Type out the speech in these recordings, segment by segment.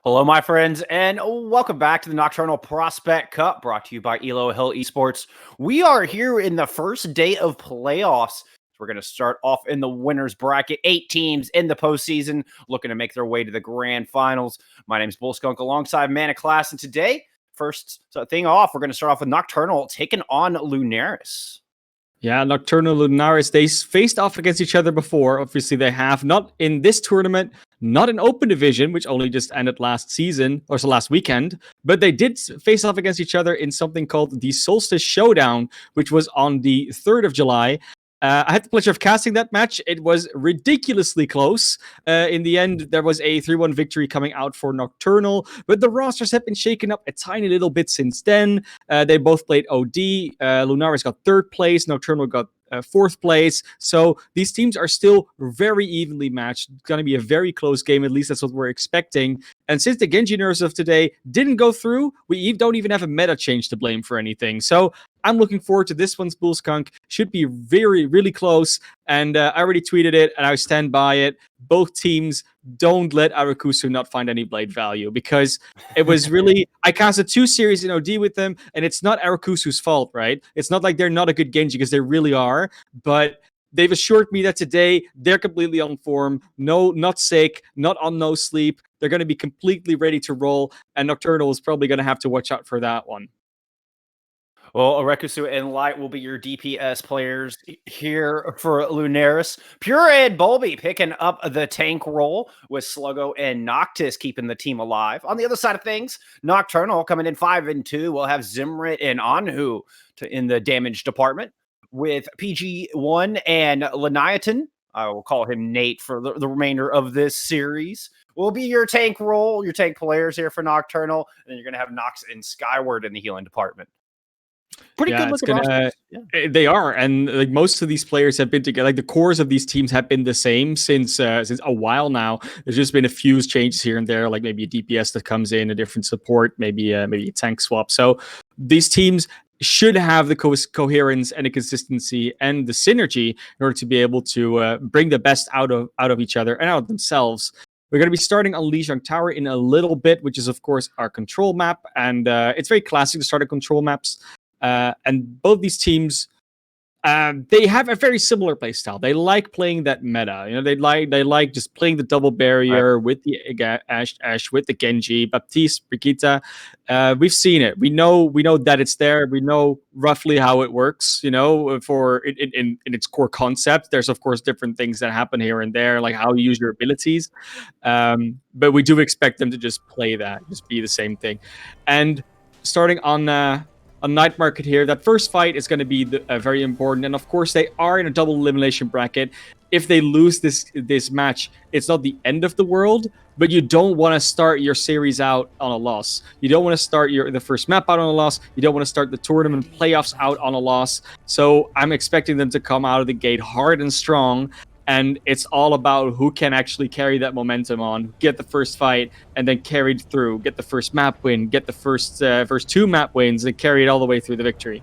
Hello, my friends, and welcome back to the Nocturnal Prospect Cup, brought to you by Elo Hill Esports. We are here in the first day of playoffs. We're going to start off in the winners bracket. 8 teams in the postseason looking to make their way to the grand finals. My name is Bullskunk alongside Mana Class, and today, first thing off, we're going to start off with Nocturnal taking on Lunaris. Yeah, Nocturnal and Lunaris, they faced off against each other before. Obviously, they have not in this tournament, not in Open Division, which only just ended last weekend, but they did face off against each other in something called the Solstice Showdown, which was on the 3rd of July. I had the pleasure of casting that match. It was ridiculously close. In the end, there was a 3-1 victory coming out for Nocturnal, but the rosters have been shaken up a tiny little bit since then. They both played OD. Lunaris got 3rd place. Nocturnal got 4th place. So these teams are still very evenly matched. It's going to be a very close game. At least that's what we're expecting. And since the Genji nerfs of today didn't go through, we don't even have a meta change to blame for anything. So I'm looking forward to this one's Bullskunk. Should be really close. And I already tweeted it, and I stand by it. Both teams, don't let Arakusu not find any blade value, because it was really... I casted 2 series in OD with them, and it's not Arakusu's fault, right? It's not like they're not a good Genji, because they really are. But they've assured me that today they're completely on form. No, not sick, not on no sleep. They're going to be completely ready to roll, and Nocturnal is probably going to have to watch out for that one. Well, Arekusu and Light will be your DPS players here for Lunaris. Pure and Bulby picking up the tank role, with Sluggo and Noctis keeping the team alive. On the other side of things, Nocturnal coming in 5-2. We'll have Zimrit and Anhu in the damage department, with PG1 and Laniaton. I will call him Nate for the remainder of this series. Will be your tank role, your tank players here for Nocturnal. And then you're going to have Nox and Skyward in the healing department. Pretty good looking rosters. They are, and like most of these players have been together. Like the cores of these teams have been the same since a while now. There's just been a few changes here and there, like maybe a DPS that comes in, a different support, maybe a tank swap. So these teams should have the coherence and the consistency and the synergy in order to be able to bring the best out of each other and out of themselves. We're going to be starting on Lijiang Tower in a little bit, which is of course our control map, and it's very classic to start at control maps. And both these teams, they have a very similar playstyle. They like playing that meta. You know, they like just playing the double barrier with the Ashe, with the Genji, Baptiste, Brigitte. We've seen it. We know that it's there. We know roughly how it works. You know, for in its core concept. There's of course different things that happen here and there, like how you use your abilities. But we do expect them to just play that, just be the same thing. And starting on Night Market here, that first fight is going to be very important, and of course they are in a double elimination bracket. If they lose this match, it's not the end of the world, but you don't want to start your series out on a loss. You don't want to start the first map out on a loss. You don't want to start the tournament playoffs out on a loss. So I'm expecting them to come out of the gate hard and strong. And it's all about who can actually carry that momentum on, get the first fight, and then carry it through, get the first map win, get the first 2 map wins, and carry it all the way through the victory.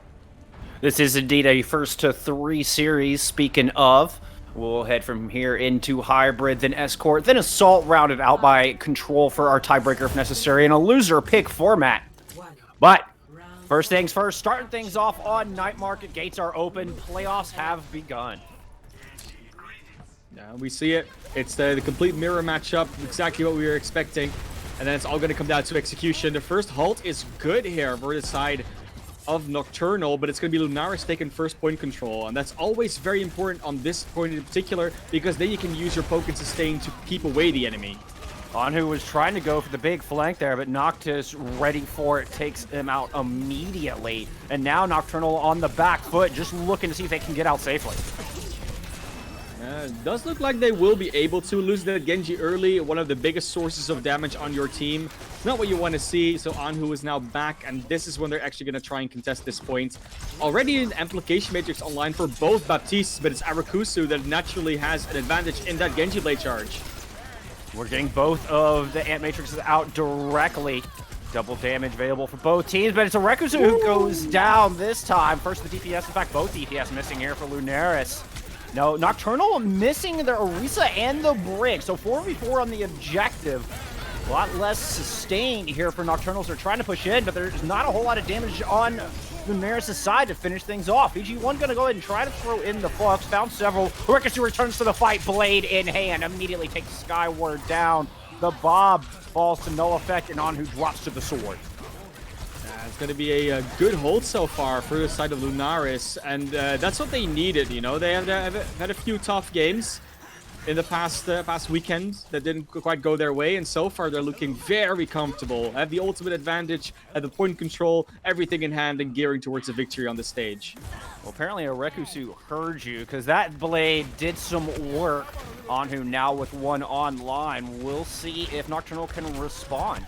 This is indeed a 1-3 series. Speaking of, we'll head from here into Hybrid, then Escort, then Assault, rounded out by Control for our tiebreaker if necessary, and a loser pick format. But first things first, starting things off on Night Market. Gates are open. Playoffs have begun. Yeah, we see it. It's the complete mirror matchup, exactly what we were expecting. And then it's all going to come down to execution. The first halt is good here for the side of Nocturnal, but it's going to be Lunaris taking first point control. And that's always very important on this point in particular, because then you can use your poke and sustain to keep away the enemy. Anhu was trying to go for the big flank there, but Noctis, ready for it, takes him out immediately. And now Nocturnal on the back foot, just looking to see if they can get out safely. It does look like they will be able to lose that Genji early, one of the biggest sources of damage on your team. It's not what you want to see, so Anhu is now back, and this is when they're actually going to try and contest this point. Already an Amplification Matrix online for both Baptiste, but it's Arakusu that naturally has an advantage in that Genji Blade charge. We're getting both of the Ant Matrixes out directly. Double damage available for both teams, but it's Arekusu who goes down this time. First the DPS, in fact both DPS missing here for Lunaris. No, Nocturnal missing the Orisa and the Brig, so 4v4 on the objective. A lot less sustained here for Nocturnals. They're trying to push in, but there's not a whole lot of damage on Lunaris' side to finish things off. EG1 going to go ahead and try to throw in the Flux. Found several. Ricochet returns to the fight, blade in hand. Immediately takes Skyward down. The Bob falls to no effect, and Anhu drops to the sword. It's going to be a good hold so far for the side of Lunaris, and that's what they needed, you know. They have had a few tough games in the past weekend that didn't quite go their way, and so far they're looking very comfortable. Have the ultimate advantage, have the point control, everything in hand, and gearing towards a victory on the stage. Well, apparently Arekusu heard you, because that blade did some work. Anhu now with one online. We'll see if Nocturnal can respond.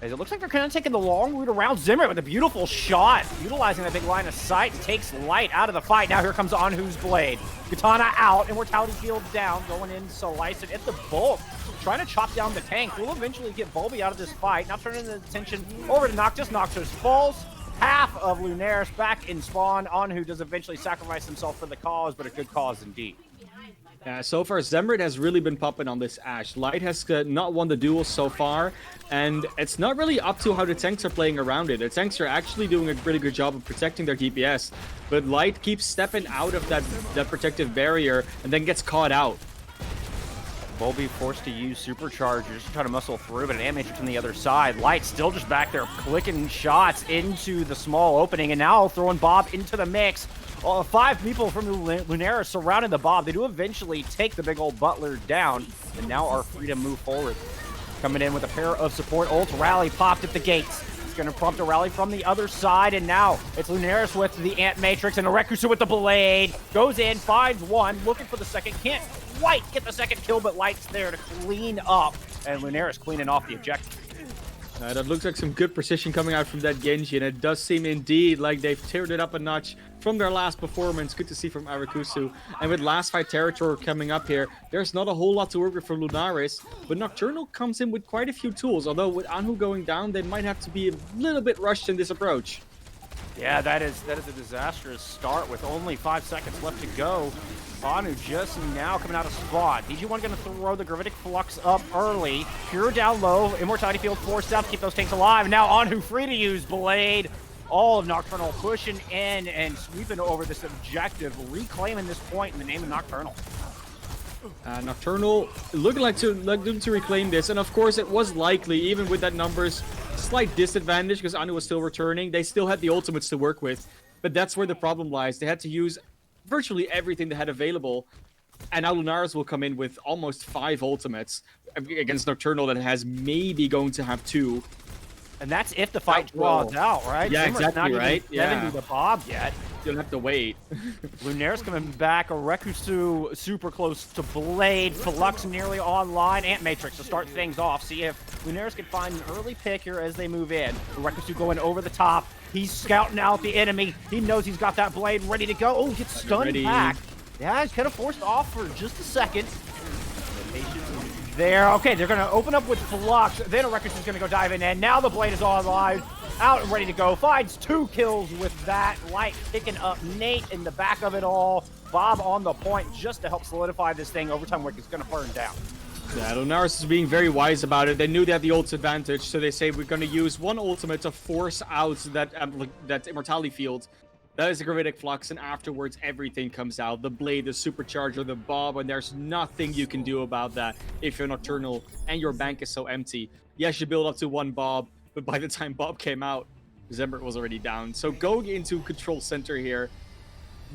As it looks like they're kind of taking the long route around Zimmer with a beautiful shot, utilizing that big line of sight, takes Light out of the fight. Now here comes Anhu's blade. Katana out, Immortality Field down, going in Slice it at the bulk. Trying to chop down the tank. We'll eventually get Bulby out of this fight. Now turning the attention over to Noctis. Noctis falls. Half of Lunaris back in spawn. Anhu does eventually sacrifice himself for the cause, but a good cause indeed. So far, Zemrit has really been popping on this Ashe. Light has not won the duel so far, and it's not really up to how the tanks are playing around it. The tanks are actually doing a really good job of protecting their DPS, but Light keeps stepping out of that protective barrier and then gets caught out. Bulby forced to use superchargers to try to muscle through, but an Matrix on the other side. Light still just back there clicking shots into the small opening, and now throwing Bob into the mix. 5 people from Lunaris surrounding the Bob. They do eventually take the big old Butler down, and now are free to move forward. Coming in with a pair of support ults. Rally popped at the gates. It's going to prompt a rally from the other side, and now it's Lunaris with the Ant Matrix, and Arekusu with the blade. Goes in, finds one, looking for the second. Can't quite get the second kill, but Light's there to clean up, and Lunaris cleaning off the objective. That looks like some good precision coming out from that Genji, and it does seem indeed like they've tiered it up a notch from their last performance. Good to see from Arekusu. And with last fight territory coming up here, there's not a whole lot to work with for Lunaris, but Nocturnal comes in with quite a few tools, although with Anhu going down, they might have to be a little bit rushed in this approach. Yeah, that is a disastrous start with only 5 seconds left to go. Anhu just now coming out of spawn. DG1 going to throw the Gravitic Flux up early. Pure down low. Immortality Field forced out to keep those tanks alive. Now Anhu free to use Blade. All of Nocturnal pushing in and sweeping over this objective, reclaiming this point in the name of Nocturnal. Nocturnal looking like them to reclaim this, and of course it was likely, even with that numbers slight disadvantage because Anhu was still returning. They still had the ultimates to work with, but that's where the problem lies. They had to use virtually everything they had available, and now Lunaris will come in with almost 5 ultimates against Nocturnal that has maybe going to have 2. And that's if the fight draws out, right? Yeah, Zimmer's exactly, not right? Even 70 the Bob yet. You'll have to wait. Lunaris coming back. Arekusu super close to Blade. Flux nearly online. Ant Matrix to start things off. See if Lunaris can find an early pick here as they move in. Arekusu going over the top. He's scouting out the enemy. He knows he's got that blade ready to go. Oh, gets stunned back. Yeah, he's kind of forced off for just a second. There. Okay, they're going to open up with Flux. Then Arekusu's going to go dive in, and now the blade is online. Out and ready to go. Finds 2 kills with that. Light picking up Nate in the back of it all. Bob on the point just to help solidify this thing. Overtime Wick is going to burn down. Yeah, Lunaris is being very wise about it. They knew they had the ult advantage, so they say we're going to use one ultimate to force out that Immortality Field. That is a Gravitic Flux, and afterwards everything comes out. The blade, the supercharger, the Bob, and there's nothing you can do about that if you're Nocturnal and your bank is so empty. Yes, you build up to 1 Bob, but by the time Bob came out, Zembert was already down. So going into Control Center here,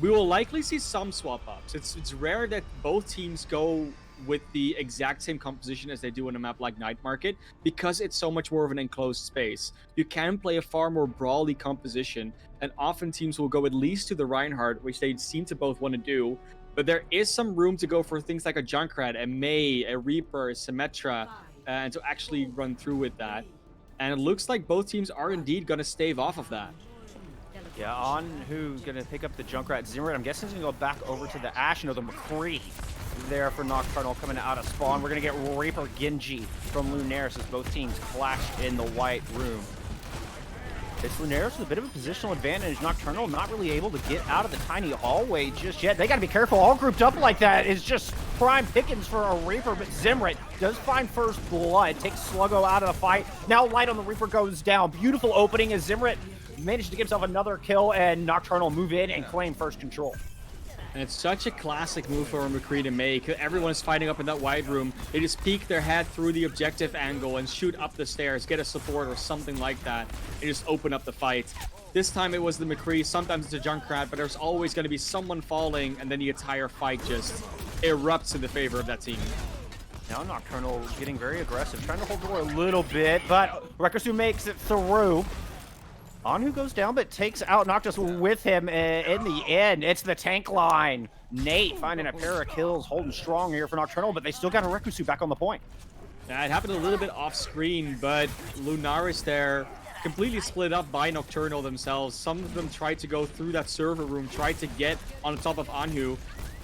we will likely see some swap-ups. It's rare that both teams go with the exact same composition as they do on a map like Night Market, because it's so much more of an enclosed space. You can play a far more brawly composition, and often teams will go at least to the Reinhardt, which they seem to both want to do, but there is some room to go for things like a Junkrat, a Mei, a Reaper, a Symmetra, and to actually run through with that. And it looks like both teams are indeed going to stave off of that. Yeah, Anhu going to pick up the Junkrat. Zimmer, I'm guessing, is going to go back over to the Ashe. No, the McCree there for Nocturnal coming out of spawn. We're going to get Reaper Genji from Lunaris as both teams clash in the white room. It's Lunaris with a bit of a positional advantage. Nocturnal not really able to get out of the tiny hallway just yet. They got to be careful. All grouped up like that is just prime pickings for a Reaper, but Zimrit does find first blood, takes Sluggo out of the fight. Now Light on the Reaper goes down. Beautiful opening as Zimrit managed to get himself another kill, and Nocturnal move in and claim first control. And it's such a classic move for McCree to make. Everyone is fighting up in that wide room. They just peek their head through the objective angle and shoot up the stairs, get a support or something like that, and just open up the fight. This time it was the McCree, sometimes it's a Junkrat, but there's always going to be someone falling, and then the entire fight just erupts in the favor of that team. Now Nocturnal getting very aggressive, trying to hold the door a little bit, but Rekusu makes it through. Anhu goes down, but takes out Noctis with him in the end. It's the tank line. Nate finding a pair of kills, holding strong here for Nocturnal, but they still got a Rekusu back on the point. Yeah, it happened a little bit off screen, but Lunaris there completely split up by Nocturnal themselves. Some of them tried to go through that server room, tried to get on top of Anhu,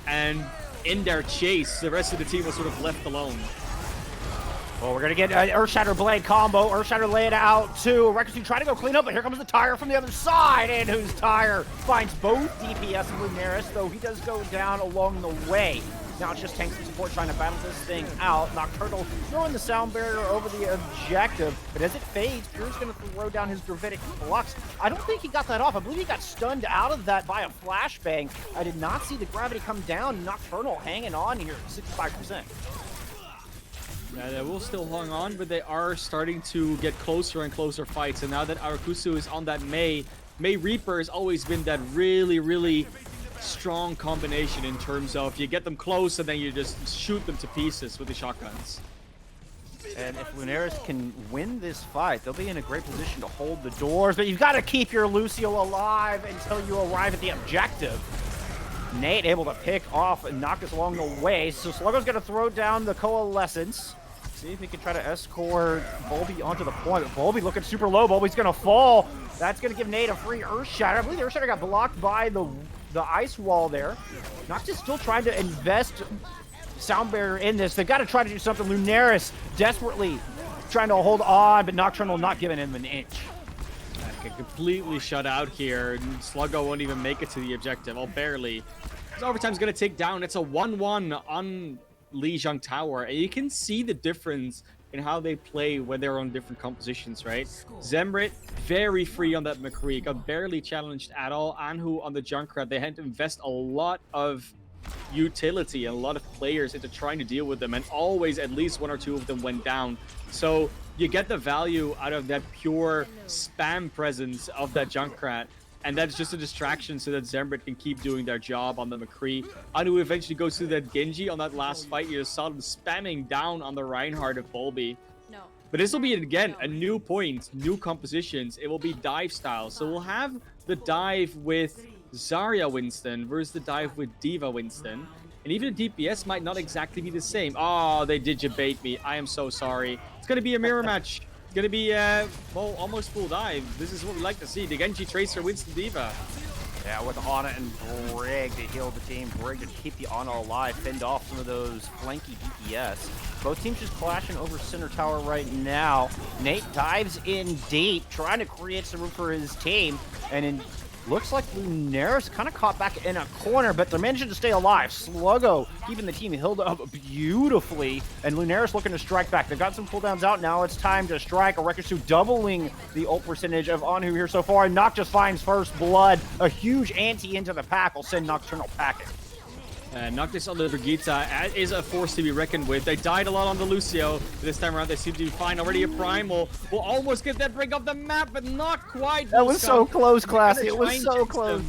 and in their chase, the rest of the team was sort of left alone. Well, we're going to get an Earthshatter Blade combo. Earthshatter laid out too. Rekusu trying to go clean up, but here comes the tire from the other side. And whose tire finds both DPS and Lunaris, though he does go down along the way. Now it's just tanks and support trying to battle this thing out. Nocturnal throwing the sound barrier over the objective, but as it fades, Pure's going to throw down his Gravitic Flux. I don't think he got that off. I believe he got stunned out of that by a flashbang. I did not see the gravity come down. Nocturnal hanging on here at 65%. Yeah, they will still hang on, but they are starting to get closer and closer fights. And now that Arakusu is on that Mei Reaper has always been that really, really strong combination in terms of you get them close and then you just shoot them to pieces with the shotguns. And if Lunaris can win this fight, they'll be in a great position to hold the doors. But you've got to keep your Lucio alive until you arrive at the objective. Nate able to pick off Noctis along the way. So Sluggo's going to throw down the Coalescence. See if he can try to escort Bulby onto the point. Bulby looking super low. Bulby's going to fall. That's going to give Nate a free Earthshatter. I believe the Earthshatter got blocked by the ice wall there. Noctis still trying to invest sound barrier in this. They've got to try to do something. Lunaris desperately trying to hold on, but Nocturnal not giving him an inch. Completely shut out here. Sluggo won't even make it to the objective. Oh, barely. So overtime's going to take down. It's a 1-1 on Lijiang Tower. And you can see the difference in how they play when they're on different compositions, right? Zemrit, very free on that McCree. Got barely challenged at all. Anhu on the Junkrat. They had to invest a lot of utility and a lot of players into trying to deal with them. And always at least one or two of them went down. So you get the value out of that pure spam presence of that Junkrat, and that's just a distraction so that Zemrit can keep doing their job on the McCree. Anu eventually goes through that Genji on that last fight. You just saw them spamming down on the Reinhardt of Bulby. No. But this will be, again, a new point, new compositions. It will be dive style. So we'll have the dive with Zarya Winston versus the dive with Diva Winston. And even the DPS might not exactly be the same. Oh, they did debate me. I am so sorry. It's going to be a mirror match. It's going to be, well, almost full dive. This is what we like to see. The Genji Tracer Winston Diva. Yeah, with Ana and Brig to heal the team. Brig to keep the Ana alive, fend off some of those flanky DPS. Both teams just clashing over center tower right now. Nate dives in deep, trying to create some room for his team. And looks like Lunaris kind of caught back in a corner, but they're managing to stay alive. Sluggo keeping the team held up beautifully, and Lunaris looking to strike back. They've got some cooldowns out. Now it's time to strike. Rekusu doubling the ult percentage of Anhu here so far, and Noct just finds first blood. A huge ante into the pack will send Nocturnal packing. Noctis on the Brigitte is a force to be reckoned with. They died a lot on the Lucio. This time around, they seem to be fine. Already a Primal. We'll almost get that break off the map, but not quite. That was so close, Classy. It was so close.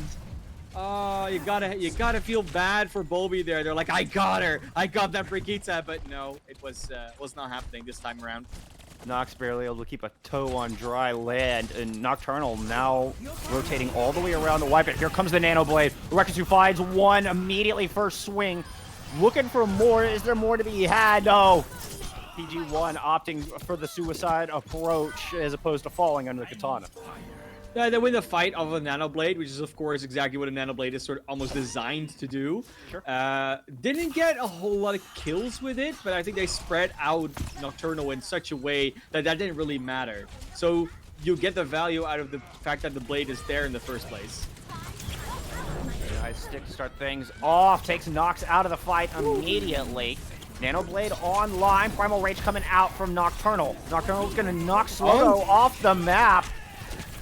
Oh, you gotta feel bad for Bulby there. They're like, I got her. I got that Brigitte, but no, it was not happening this time around. Nox barely able to keep a toe on dry land, and Nocturnal now rotating all the way around the wipe. Here comes the Nano Blade. Rekusu finds one immediately, first swing. Looking for more. Is there more to be had? No. PG1 opting for the suicide approach as opposed to falling under the katana. Yeah, they win the fight of a Nano Blade, which is, of course, exactly what a Nano Blade is sort of almost designed to do. Sure. Didn't get a whole lot of kills with it, but I think they spread out Nocturnal in such a way that didn't really matter. So you get the value out of the fact that the blade is there in the first place. Yeah, Nice stick to start things off. Takes Nox out of the fight immediately. Nanoblade online. Primal Rage coming out from Nocturnal. Nocturnal's going to knock Slogo off the map.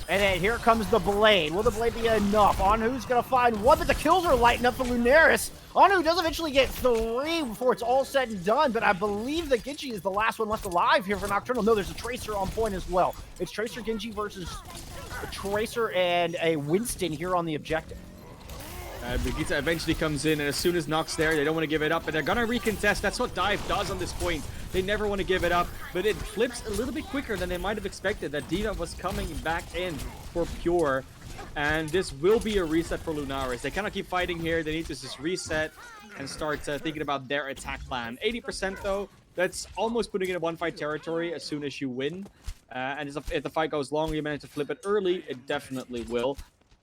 And then here comes the Blade. Will the Blade be enough? Anhu's going to find one, but the kills are lighting up for Lunaris. Anhu does eventually get 3 before it's all said and done, but I believe that Genji is the last one left alive here for Nocturnal. No, there's a Tracer on point as well. It's Tracer Genji versus a Tracer and a Winston here on the objective. Brigitte eventually comes in, and as soon as Nox there, they don't want to give it up, and they're gonna recontest. That's what Dive does on this point. They never want to give it up, but it flips a little bit quicker than they might have expected. That D.Va was coming back in for Pure, and this will be a reset for Lunaris. They cannot keep fighting here. They need to just reset and start thinking about their attack plan. 80% though, that's almost putting it in one-fight territory as soon as you win. And if the fight goes long, you manage to flip it early, it definitely will.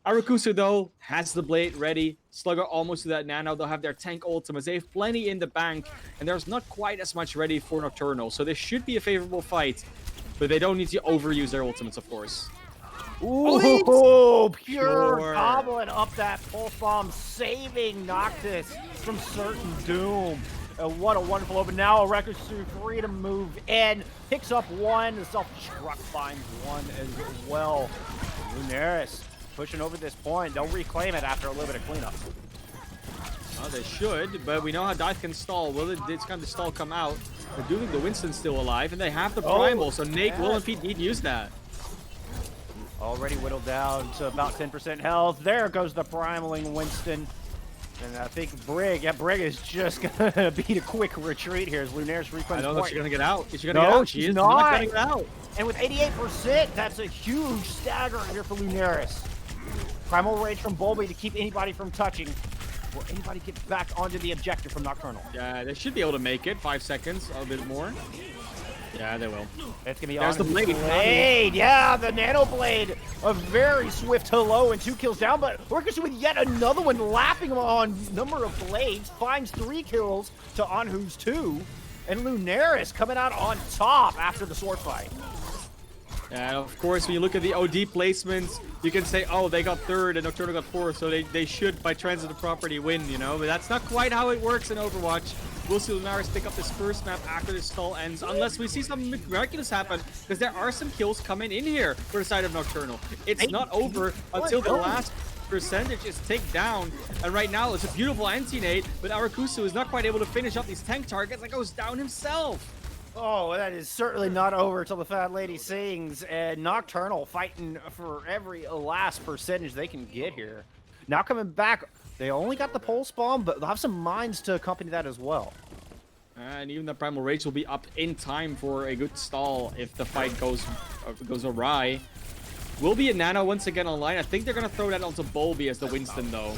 Arakusu, though, has the Blade ready. Slugger almost to that nano. They'll have their tank ultimates. They have plenty in the bank, and there's not quite as much ready for Nocturnal. So this should be a favorable fight, but they don't need to overuse their ultimates, of course. Ooh, Pure gobbling up that pulse bomb, saving Noctis from certain doom. What a wonderful open. Now Arakusu free to move in. Picks up one. The self-destruct finds one as well. Lunaris pushing over this point. They'll reclaim it after a little bit of cleanup. Well, they should, but we know how Dive can stall. Will this kind of stall come out? They're doing the Winston still alive, and they have the Primal, so Nate will and Pete need to use that. Already whittled down to about 10% health. There goes the Primaling Winston. And I think Brig is just going to beat a quick retreat here as Lunaris reclaims. I don't know if she's going to get out. Is she going to get get out? She is not getting out. And with 88%, that's a huge stagger here for Lunaris. Primal Rage from Bulby to keep anybody from touching. Will anybody get back onto the objective from Nocturnal? Yeah, they should be able to make it. 5 seconds, a bit more. Yeah, they will. It's gonna be There's the Blade. Yeah, the Nano Blade. A very swift hello and 2 kills down, but Arakusu with yet another one, lapping him on number of blades. Finds 3 kills to Anhu's 2. And Lunaris coming out on top after the sword fight. And of course, when you look at the OD placements, you can say, oh, they got 3rd and Nocturnal got 4th, so they should, by transitive property, win, you know? But that's not quite how it works in Overwatch. We'll see Lunaris pick up this first map after this stall ends, unless we see something miraculous happen, because there are some kills coming in here for the side of Nocturnal. It's not over until the last percentage is taken down, and right now it's a beautiful anti-nade, but Arakusu is not quite able to finish up these tank targets and goes down himself. Oh, that is certainly not over till the Fat Lady sings, and Nocturnal fighting for every last percentage they can get here. Now coming back, they only got the pulse bomb, but they'll have some mines to accompany that as well. And even the Primal Rage will be up in time for a good stall if the fight goes awry. Will be a Nano once again online. I think they're going to throw that onto Bulby as the Winston, though.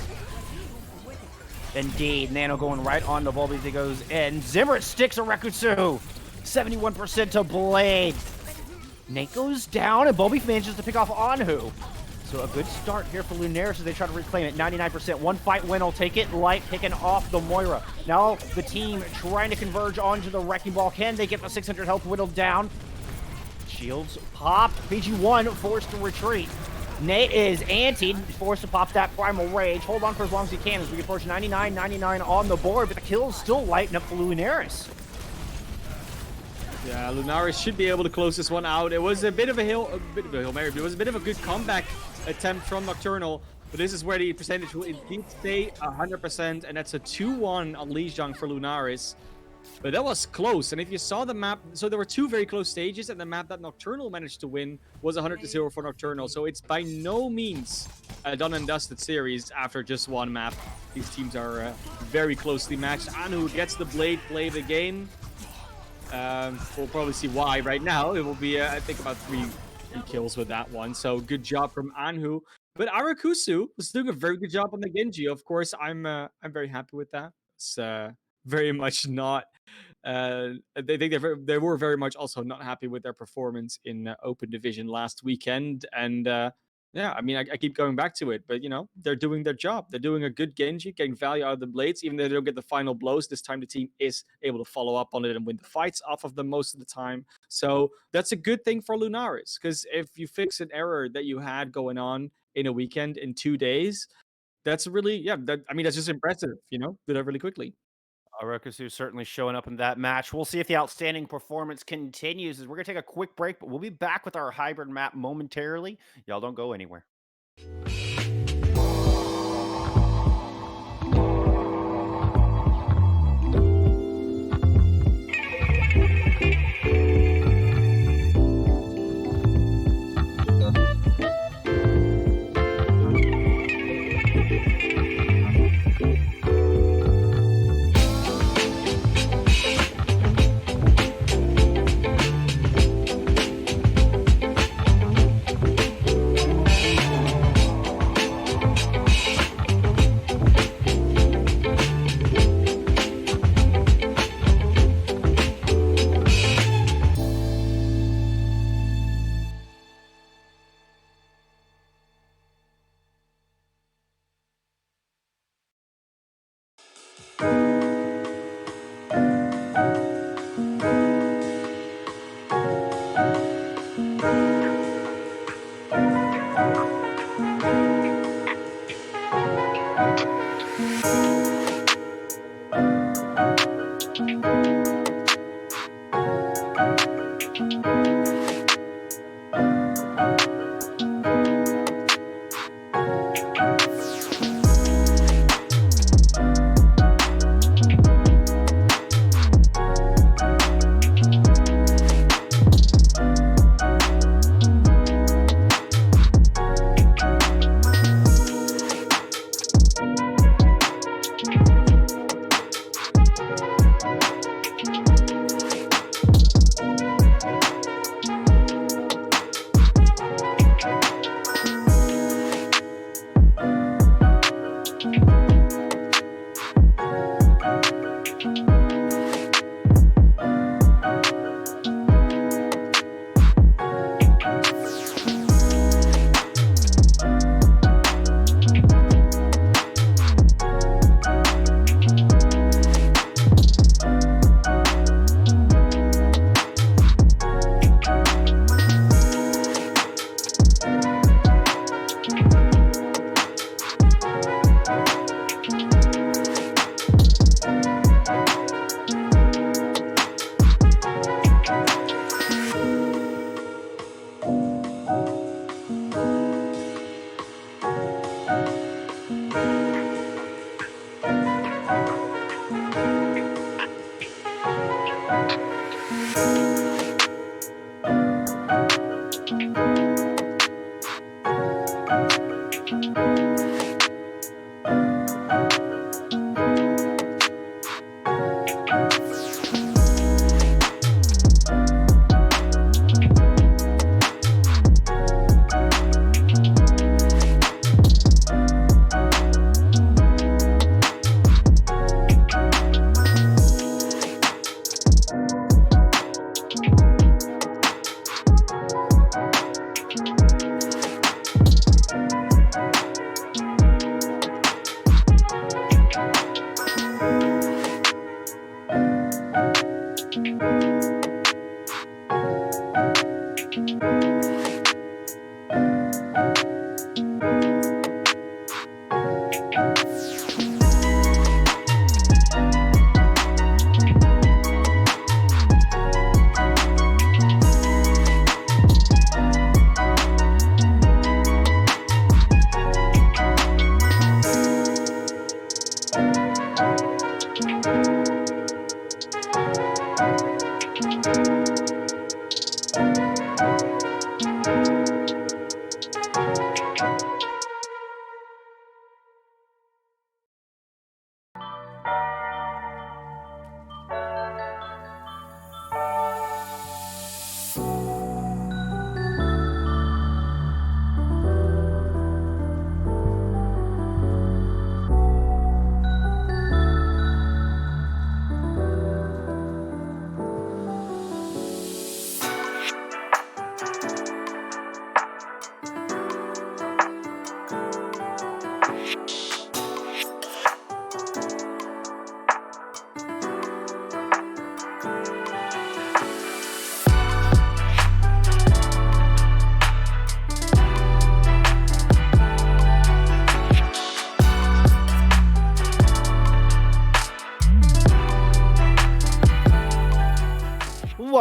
Indeed, Nano going right on the Bulby as he goes in. Zimmer sticks a Rekutsu. 71% to Blade. Nate goes down, and Bulby manages to pick off Anhu. So a good start here for Lunaris as they try to reclaim it. 99%. One fight win will take it. Light picking off the Moira. Now the team trying to converge onto the Wrecking Ball. Can they get the 600 health whittled down? Shields pop. PG1 forced to retreat. Nate is antied, forced to pop that Primal Rage. Hold on for as long as he can as we approach 99-99 on the board, but the kills still lighten up for Lunaris. Yeah, Lunaris should be able to close this one out. It was a bit of a Hail Mary, but it was a bit of a good comeback attempt from Nocturnal. But this is where the percentage will indeed stay 100%, and that's a 2-1 on Lijiang for Lunaris. But that was close, and if you saw the map, so there were 2 very close stages, and the map that Nocturnal managed to win was 100-0 for Nocturnal. So it's by no means a done and dusted series after just one map. These teams are very closely matched. Anhu gets the Blade play of the game. We'll probably see why right now. It will be, I think, about 3 kills with that one. So good job from Anhu. But Arakusu was doing a very good job on the Genji. Of course, I'm very happy with that. It's very much not. They were very much also not happy with their performance in Open Division last weekend, and yeah, I mean, I keep going back to it, but you know, they're doing their job. They're doing a good Genji, getting value out of the blades, even though they don't get the final blows. This time, the team is able to follow up on it and win the fights off of them most of the time. So that's a good thing for Lunaris, because if you fix an error that you had going on in a weekend in 2 days, That's really, yeah. I mean, that's just impressive. Did that really quickly. Arekusu certainly showing up in that match. We'll see if the outstanding performance continues as we're going to take a quick break, but we'll be back with our hybrid map momentarily. Y'all don't go anywhere.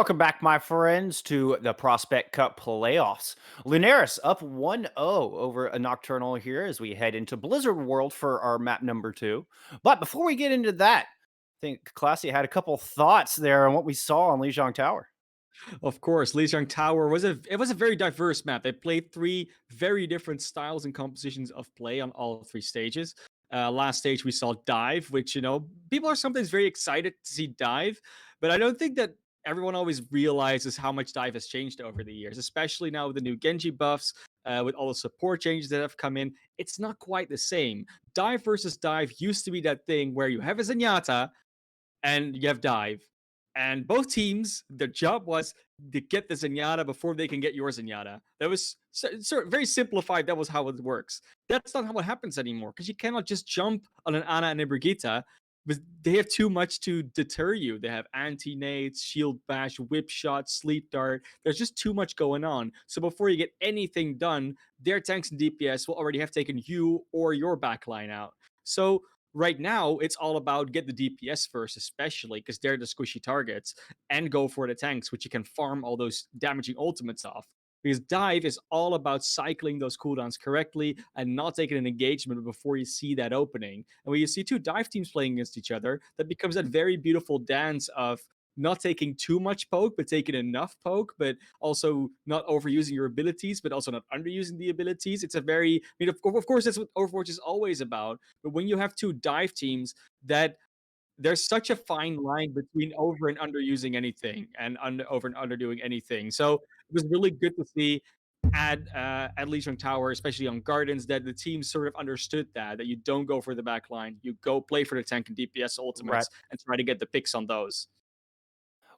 welcome back, my friends, to the Prospect Cup playoffs. Lunaris up 1-0 over a Nocturnal here as we head into Blizzard World for our map number 2. But before we get into that, I think Classy had a couple thoughts there on what we saw on Lijiang Tower. Of course, Lijiang Tower was a very diverse map. They played three very different styles and compositions of play on all three stages. Last stage we saw dive, which people are sometimes very excited to see dive, but I don't think that everyone always realizes how much dive has changed over the years, especially now with the new Genji buffs, with all the support changes that have come in. It's not quite the same. Dive versus dive used to be that thing where you have a Zenyatta and you have dive. And both teams, their job was to get the Zenyatta before they can get your Zenyatta. That was very simplified. That was how it works. That's not how it happens anymore, because you cannot just jump on an Ana and a Brigitte. But they have too much to deter you. They have anti-nades, shield bash, whip shot, sleep dart. There's just too much going on. So before you get anything done, their tanks and DPS will already have taken you or your backline out. So right now, it's all about get the DPS first, especially because they're the squishy targets, and go for the tanks, which you can farm all those damaging ultimates off. Because dive is all about cycling those cooldowns correctly and not taking an engagement before you see that opening. And when you see two dive teams playing against each other, that becomes that very beautiful dance of not taking too much poke, but taking enough poke, but also not overusing your abilities, but also not underusing the abilities. It's a very, of course, that's what Overwatch is always about. But when you have two dive teams, that there's such a fine line between over and underusing anything and over and underdoing anything. So it was really good to see at Lijiang Tower, especially on Gardens, that the team sort of understood that you don't go for the back line, you go play for the tank and DPS ultimates and try to get the picks on those.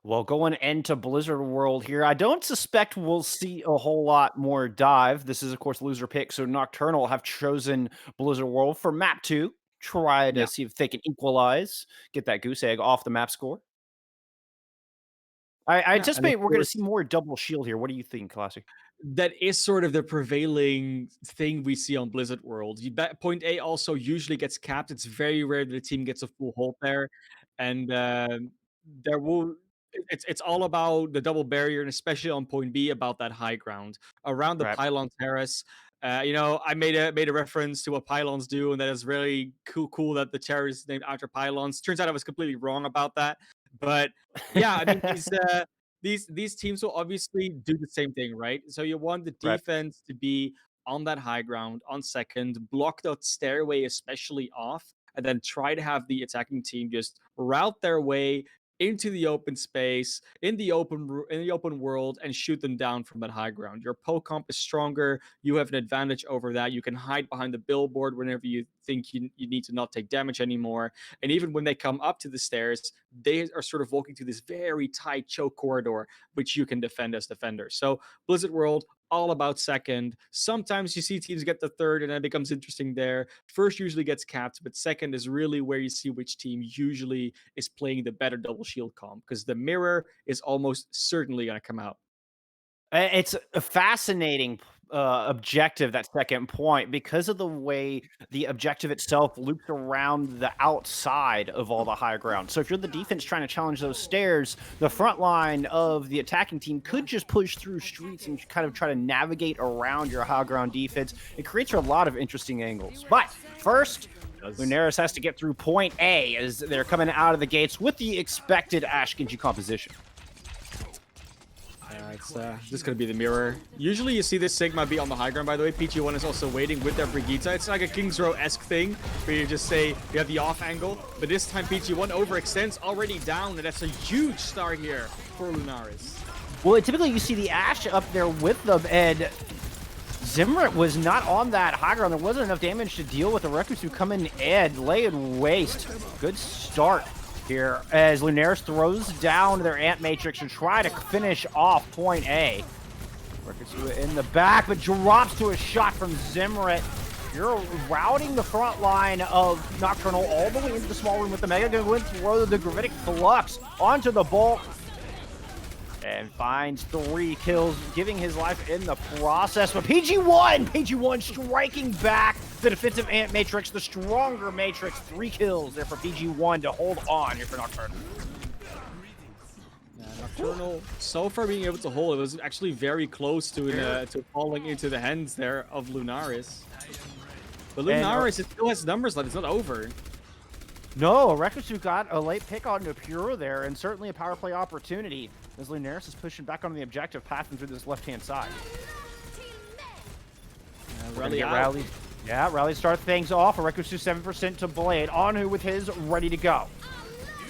Well, going into Blizzard World here, I don't suspect we'll see a whole lot more dive. This is, of course, loser pick, so Nocturnal have chosen Blizzard World for map 2. Try to see if they can equalize, get that goose egg off the map score. I anticipate we're going to see more double shield here. What do you think, Classic? That is sort of the prevailing thing we see on Blizzard World. Point A also usually gets capped. It's very rare that a team gets a full hold there, and there will. It's all about the double barrier, and especially on point B about that high ground around the pylon terrace. I made a reference to what pylons do, and that is really cool that the terrace is named after pylons. Turns out I was completely wrong about that, but yeah, I mean these teams will obviously do the same thing, right? So you want the defense to be on that high ground, on second, block that stairway especially off, and then try to have the attacking team just route their way into the open space, in the open world, and shoot them down from that high ground. Your poke comp is stronger. You have an advantage over that. You can hide behind the billboard whenever you think you need to not take damage anymore. And even when they come up to the stairs, they are sort of walking through this very tight choke corridor, which you can defend as defenders. So Blizzard World, all about second. Sometimes you see teams get the third, and it becomes interesting there. First usually gets capped, but second is really where you see which team usually is playing the better double shield comp, because the mirror is almost certainly going to come out. It's a fascinating objective, that second point, because of the way the objective itself loops around the outside of all the high ground. So if you're the defense trying to challenge those stairs, the front line of the attacking team could just push through streets and kind of try to navigate around your high ground defense. It creates a lot of interesting angles. But first, Lunaris has to get through point A as they're coming out of the gates with the expected Ashe Genji composition. It's just going to be the mirror. Usually you see this Sigma be on the high ground, by the way. PG1 is also waiting with their Brigitte. It's like a King's Row-esque thing where you just say you have the off angle, but this time PG1 overextends, already down, and that's a huge start here for Lunaris. Well, typically you see the Ashe up there with them, and Zimrit was not on that high ground. There wasn't enough damage to deal with the Rekus who come in and lay in waste. Good start here as Lunaris throws down their Ant Matrix to try to finish off point A. Rekus in the back, but drops to a shot from Zimrit. You're routing the front line of Nocturnal all the way into the small room with the Mega Gun. Going to throw the Gravitic Flux onto the Bolt and finds 3 kills, giving his life in the process. But PG1 striking back the defensive Ant Matrix, the stronger Matrix. 3 kills there for PG1 to hold on here for Nocturnal. Nocturnal, so far being able to hold, it was actually very close to falling into the hands there of Lunaris. But Lunaris, it still has numbers left. It's not over. No, Rekusu got a late pick onto Pure there, and certainly a power play opportunity as Lunaris is pushing back on the objective, passing through this left-hand side. Rally. Yeah, Rally start things off. Rekusu 7% to Blade. Anhu with his ready to go.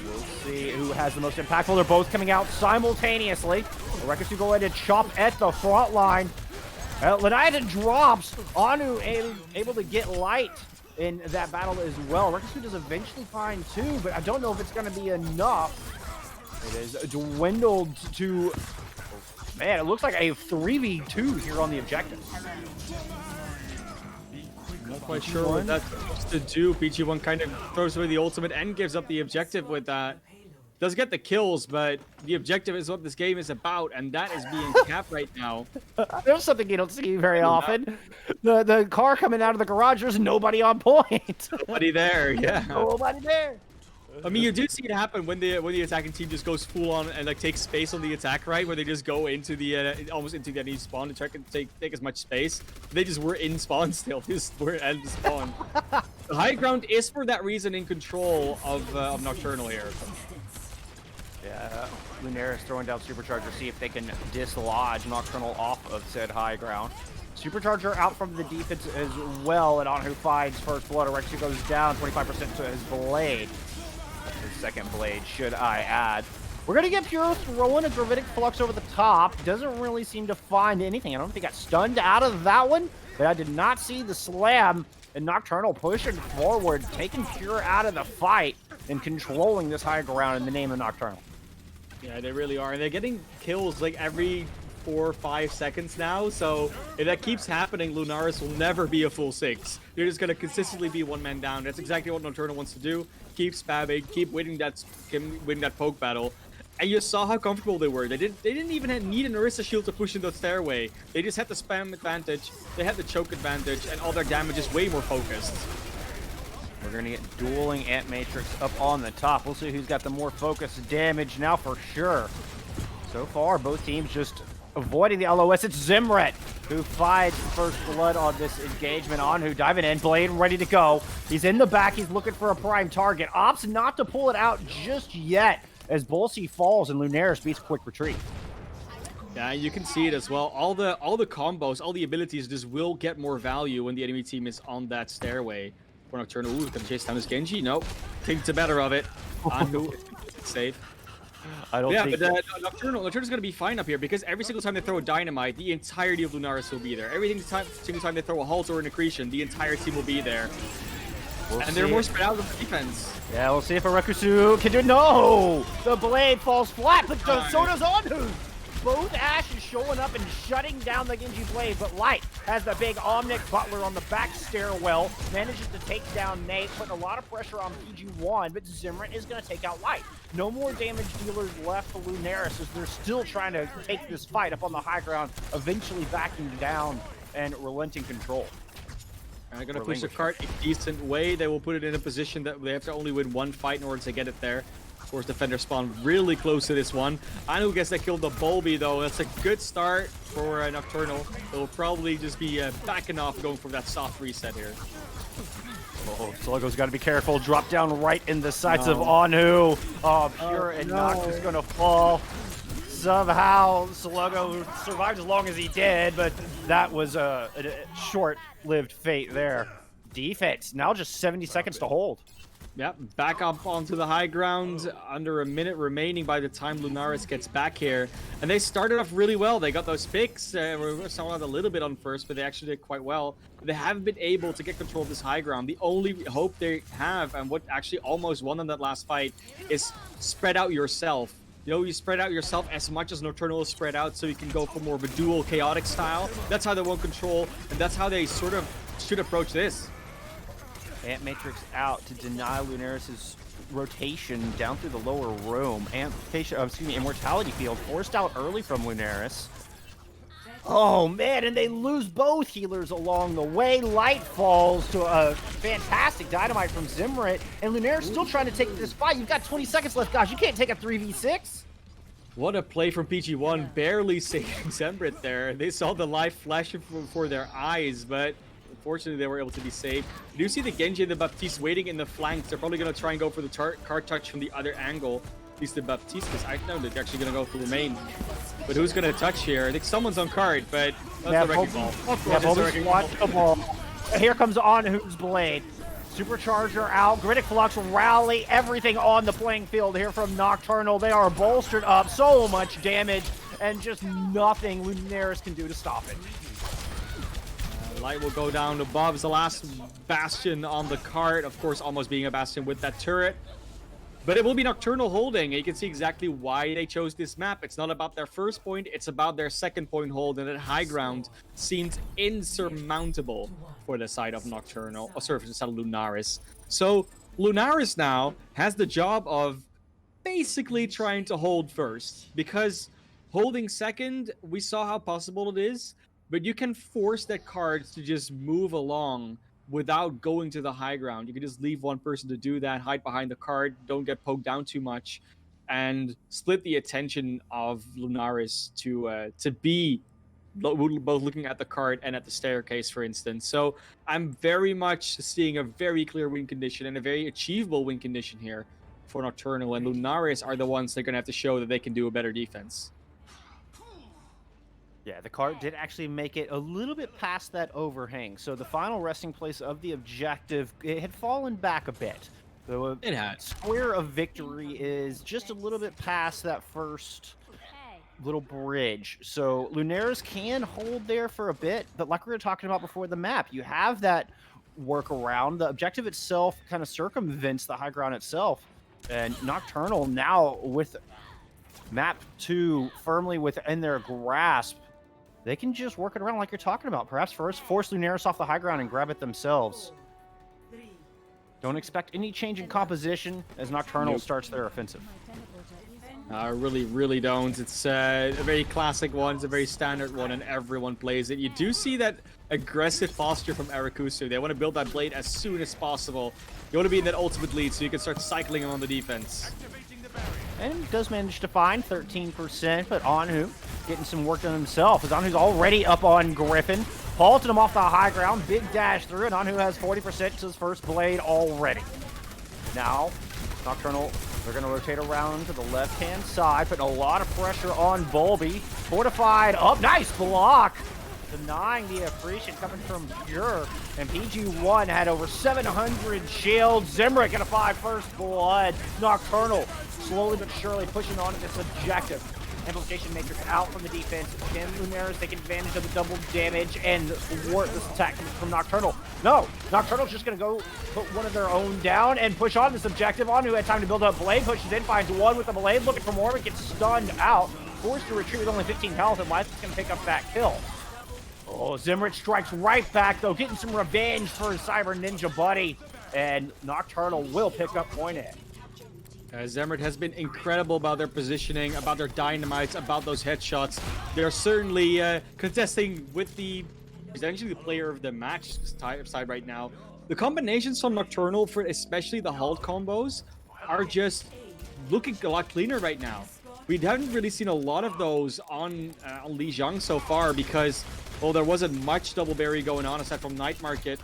We'll see who has the most impactful. They're both coming out simultaneously. Rekusu go ahead and chop at the front line. Leonidas drops. Anu able to get light in that battle as well. Rekusu does eventually find two, but I don't know if it's going to be enough. It is dwindled to... Man, it looks like a 3v2 here on the objective. Not quite sure what that's supposed to do. PG1 kind of throws away the ultimate and gives up the objective with that. Does get the kills, but the objective is what this game is about, and that is being capped right now. There's something you don't see very often. The car coming out of the garage, there's nobody on point. Nobody there, yeah. Nobody there. I mean, you do see it happen when the attacking team just goes full on and like takes space on the attack, right? Where they just go into the almost into the enemy spawn to try to take as much space. They just were in spawn still. Just were at the spawn. The high ground is for that reason in control of Nocturnal here. Yeah, Lunaris throwing down Supercharger, see if they can dislodge Nocturnal off of said high ground. Supercharger out from the defense as well, and Anhu finds first blood. Rekusu goes down 25% to his blade. His second blade, should I add. We're going to get Pure throwing a Gravitic Flux over the top. Doesn't really seem to find anything. I don't think he got stunned out of that one, but I did not see the slam. And Nocturnal pushing forward, taking Pure out of the fight, and controlling this high ground in the name of Nocturnal. Yeah, they really are. And they're getting kills like every 4 or 5 seconds now. So if that keeps happening, Lunaris will never be a full 6. They're just going to consistently be one man down. That's exactly what Nocturnal wants to do. Keep spamming, keep winning that poke battle. And you saw how comfortable they were. They didn't even need an Orisa shield to push in the stairway. They just had the spam advantage, they had the choke advantage, and all their damage is way more focused. We're going to get dueling Ant Matrix up on the top. We'll see who's got the more focused damage now for sure. So far, both teams just avoiding the LOS. It's Zimret who finds first blood on this engagement. Anhu diving in, Blade ready to go. He's in the back. He's looking for a prime target. Opts not to pull it out just yet as Bolsey falls and Lunaris beats quick retreat. Yeah, you can see it as well. All the combos, all the abilities just will get more value when the enemy team is on that stairway. For Nocturnal, ooh, gonna chase down this Genji. Nope. Think the better of it. Anhu is safe. I don't think... but Nocturnal's gonna be fine up here because every single time they throw a dynamite, the entirety of Lunaris will be there. Every single time they throw a halt or an accretion, the entire team will be there. And they're more spread out with the defense. Yeah, we'll see if a Rekusu can do it. No! The blade falls flat, but so does Anhu. Both Ashes showing up and shutting down the Genji blade, but Light has the big Omnic Butler on the back stairwell, manages to take down Nate, putting a lot of pressure on PG1, but Zimret is going to take out Light. No more damage dealers left for Lunaris as they're still trying to take this fight up on the high ground, eventually backing down and relenting control. They're going to push the cart a decent way. They will put it in a position that they have to only win one fight in order to get it there. Of course, defender spawn really close to this one. Anu gets that kill the Bulby, though. That's a good start for Nocturnal. They'll probably just be backing off, going for that soft reset here. Oh, Sluggo's got to be careful. Drop down right in the sights of Anhu. Oh, Pure and Noct is going to fall. Somehow, Sluggo survived as long as he did, but that was a short-lived fate there. Defense, now just 70 seconds to hold. Yep, back up onto the high ground. Under a minute remaining by the time Lunaris gets back here. And they started off really well. They got those picks. We saw a little bit on first, but they actually did quite well. They haven't been able to get control of this high ground. The only hope they have, and what actually almost won them that last fight, is spread out yourself. You know, you spread out yourself as much as Nocturnal is spread out so you can go for more of a dual chaotic style. That's how they want control, and that's how they sort of should approach this. Ant Matrix out to deny Lunaris' rotation down through the lower room. Immortality Field forced out early from Lunaris. Oh man, and they lose both healers along the way. Light falls to a fantastic dynamite from Zimret, and Lunaris still trying to take this fight. You've got 20 seconds left, guys. You can't take a 3v6. What a play from PG1, barely saving Zembrit there. They saw the life flashing before their eyes, but unfortunately they were able to be saved. You do see the Genji and the Baptiste waiting in the flanks. They're probably going to try and go for the card touch from the other angle. At least the Baptiste, because I know they're actually going to go for the main. But who's going to touch here? I think someone's on card, but that's the wrecking ball. Of course, it's the wrecking ball. The ball. Here comes Onhu's blade. Supercharger out. Griddick Flux rally. Everything on the playing field here from Nocturnal. They are bolstered up. So much damage. And just nothing Lunaris can do to stop it. Light will go down to Bob's the last bastion on the card. Of course, almost being a bastion with that turret. But it will be Nocturnal holding. You can see exactly why they chose this map. It's not about their first point, it's about their second point hold, and that high ground seems insurmountable for the side of Nocturnal, or sorry, for the side of Lunaris. So Lunaris now has the job of basically trying to hold first, because holding second, we saw how possible it is, but you can force that card to just move along without going to the high ground. You can just leave one person to do that, hide behind the card, don't get poked down too much, and split the attention of Lunaris to be both looking at the card and at the staircase, for instance. So I'm very much seeing a very clear win condition and a very achievable win condition here for Nocturnal, and Lunaris are the ones that are going to have to show that they can do a better defense. Yeah, the card did actually make it a little bit past that overhang. So the final resting place of the objective, it had fallen back a bit. The It had. square of victory is just a little bit past that first little bridge. So Lunaris can hold there for a bit, but like we were talking about before the map, you have that workaround. The objective itself kind of circumvents the high ground itself. And Nocturnal now with map 2 firmly within their grasp, they can just work it around like you're talking about. Perhaps first force Lunaris off the high ground and grab it themselves. Don't expect any change in composition as Nocturnal starts their offensive. Really don't. It's a very classic one. It's a very standard one, and everyone plays it. You do see that aggressive posture from Arakusu. They want to build that blade as soon as possible. You want to be in that ultimate lead so you can start cycling on the defense. And does manage to find 13%, but Onhu getting some work done himself, as Onhu's already up on Griffin. Halted him off the high ground, big dash through, and Onhu has 40% to his first blade already. Now, Nocturnal, they're going to rotate around to the left-hand side, putting a lot of pressure on Bulby. Fortified up, nice block! Denying the accretion coming from Pure, and PG1 had over 700 shields. Zimric gonna find first blood. Nocturnal slowly but surely pushing on to this objective. Amplification Matrix out from the defense. Can Lunaris take advantage of the double damage and thwart this attack from Nocturnal? No, Nocturnal's just gonna go put one of their own down and push on this objective. On who had time to build up Blade, pushes in, finds one with the Blade, looking for more, but gets stunned out. Forced to retreat with only 15 health, and Life is gonna pick up that kill. Oh, Zimrich strikes right back, though, getting some revenge for his Cyber Ninja buddy. And Nocturnal will pick up point A. Zemmert has been incredible about their positioning, about their dynamites, about those headshots. They're certainly contesting with the potentially the player of the match side right now. The combinations from Nocturnal, for especially the halt combos, are just looking a lot cleaner right now. We haven't really seen a lot of those on Li Jiang so far because, well, there wasn't much double berry going on aside from Night Market.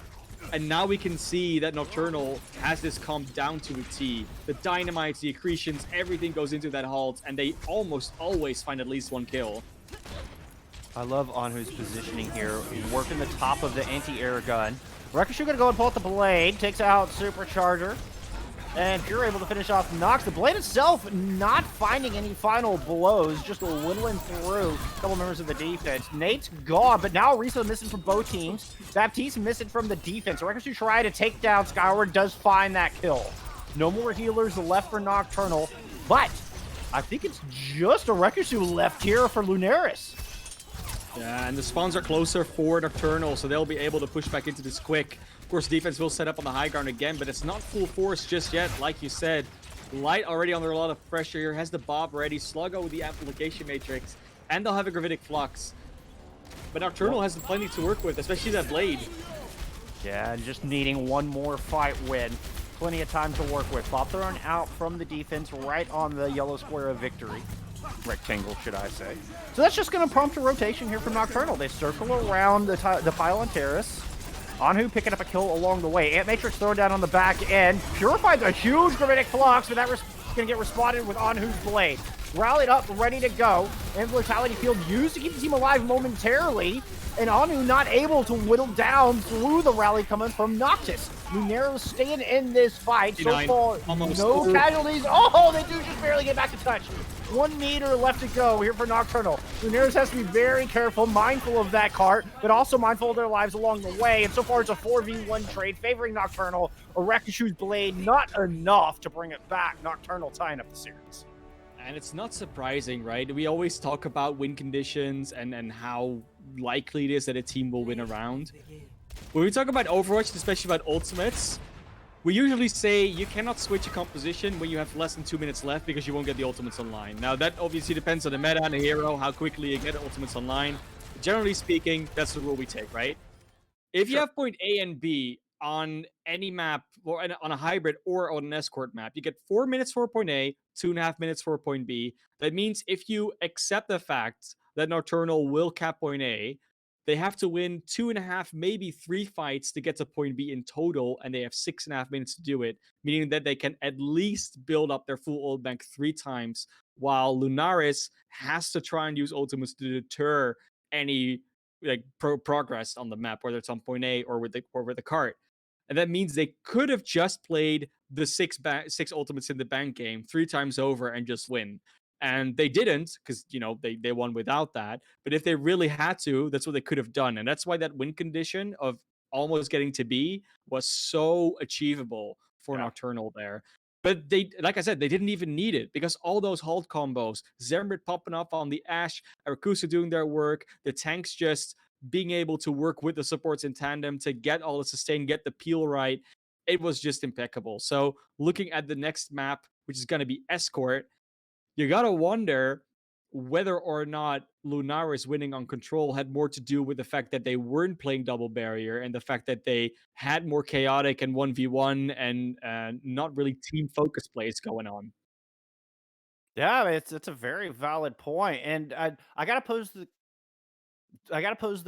And now we can see that Nocturnal has this comp down to a T. The dynamites, the accretions, everything goes into that halt, and they almost always find at least one kill. I love Onhu's positioning here, working the top of the anti-air gun. Ricochet gonna go and pull out the Blade, takes out Supercharger. And Pure able to finish off Nox. The Blade itself not finding any final blows, just whittling through a couple members of the defense. Nate's gone, but now Risa missing from both teams. Baptiste missing from the defense. Ricochet try to take down Skyward, does find that kill. No more healers left for Nocturnal, but I think it's just a Ricochet left here for Lunaris. Yeah, and the spawns are closer for Nocturnal, so they'll be able to push back into this quick. Of course, defense will set up on the high ground again, but it's not full force just yet, like you said. Light already under a lot of pressure here, has the Bob ready, Sluggo with the Amplification Matrix, and they'll have a Gravitic Flux. But Nocturnal has plenty to work with, especially that Blade. Yeah, and just needing one more fight win. Plenty of time to work with. Bob thrown out from the defense right on the yellow square of victory. rectangle, should I say. So that's just going to prompt a rotation here from Nocturnal. They circle around the pile on Terrace. Anhu picking up a kill along the way. Ant Matrix thrown down on the back end. Purified's a huge Gravitic Flux, but that is going to get responded with Anhu's Blade. Rallied up, ready to go. And Vitality Field used to keep the team alive momentarily. And Anhu not able to whittle down through the rally coming from Noctis. Lunaris staying in this fight. So far, no casualties. Oh, they do just barely get back to touch. 1 meter left to go here for Nocturnal. Lunaris has to be very careful, mindful of that cart, but also mindful of their lives along the way. And so far, it's a 4v1 trade favoring Nocturnal. A Rekushu's Blade, not enough to bring it back. Nocturnal tying up the series. And it's not surprising, right? We always talk about win conditions and how likely it is that a team will win a round. When we talk about Overwatch, especially about ultimates, we usually say you cannot switch a composition when you have less than 2 minutes left because you won't get the ultimates online. Now, that obviously depends on the meta and the hero, how quickly you get the ultimates online. But generally speaking, that's the rule we take, right? If you have point A and B on any map, or on a hybrid or on an escort map, you get 4 minutes for point A, 2.5 minutes for point B. That means if you accept the fact that Nocturnal will cap point A, they have to win 2.5, maybe 3 fights to get to point B in total, and they have 6.5 minutes to do it, meaning that they can at least build up their full ult bank 3 times, while Lunaris has to try and use ultimates to deter any like progress on the map, whether it's on point A or with the cart. And that means they could have just played the 6 ultimates in the bank game 3 times over and just win. And they didn't, because they won without that. But if they really had to, that's what they could have done. And that's why that win condition of almost getting to B was so achievable for Nocturnal there. But they, like I said, they didn't even need it because all those hold combos, Zermrit popping up on the Ashe, Arakusa doing their work, the tanks just being able to work with the supports in tandem to get all the sustain, get the peel right. It was just impeccable. So looking at the next map, which is going to be Escort, you got to wonder whether or not Lunaris winning on Control had more to do with the fact that they weren't playing double barrier and the fact that they had more chaotic and 1v1 and not really team focus plays going on. Yeah, it's a very valid point, and I gotta pose the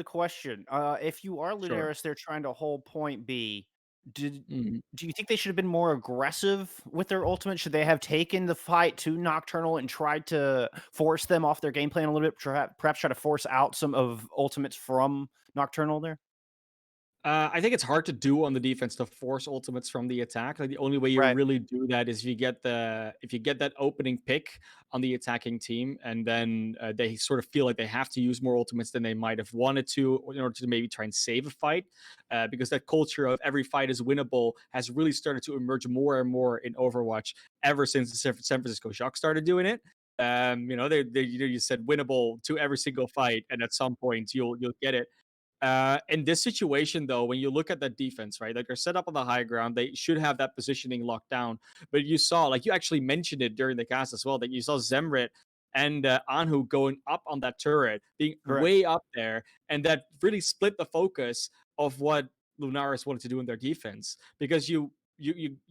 question. If you are Sure. Lunaris, they're trying to hold point B. Mhm. Do you think they should have been more aggressive with their ultimate? Should they have taken the fight to Nocturnal and tried to force them off their game plan a little bit? Perhaps try to force out some of ultimates from Nocturnal there? I think it's hard to do on the defense to force ultimates from the attack. Like the only way you Right. really do that is if you get that opening pick on the attacking team, and then they sort of feel like they have to use more ultimates than they might have wanted to in order to maybe try and save a fight. Because that culture of every fight is winnable has really started to emerge more and more in Overwatch ever since the San Francisco Shock started doing it. You said winnable to every single fight, and at some point you'll get it. In this situation, though, when you look at that defense, right, like they're set up on the high ground, they should have that positioning locked down. But you saw, like you actually mentioned it during the cast as well, that you saw Zemrit and Anhu going up on that turret, being Correct. way up there, and that really split the focus of what Lunaris wanted to do in their defense. Because you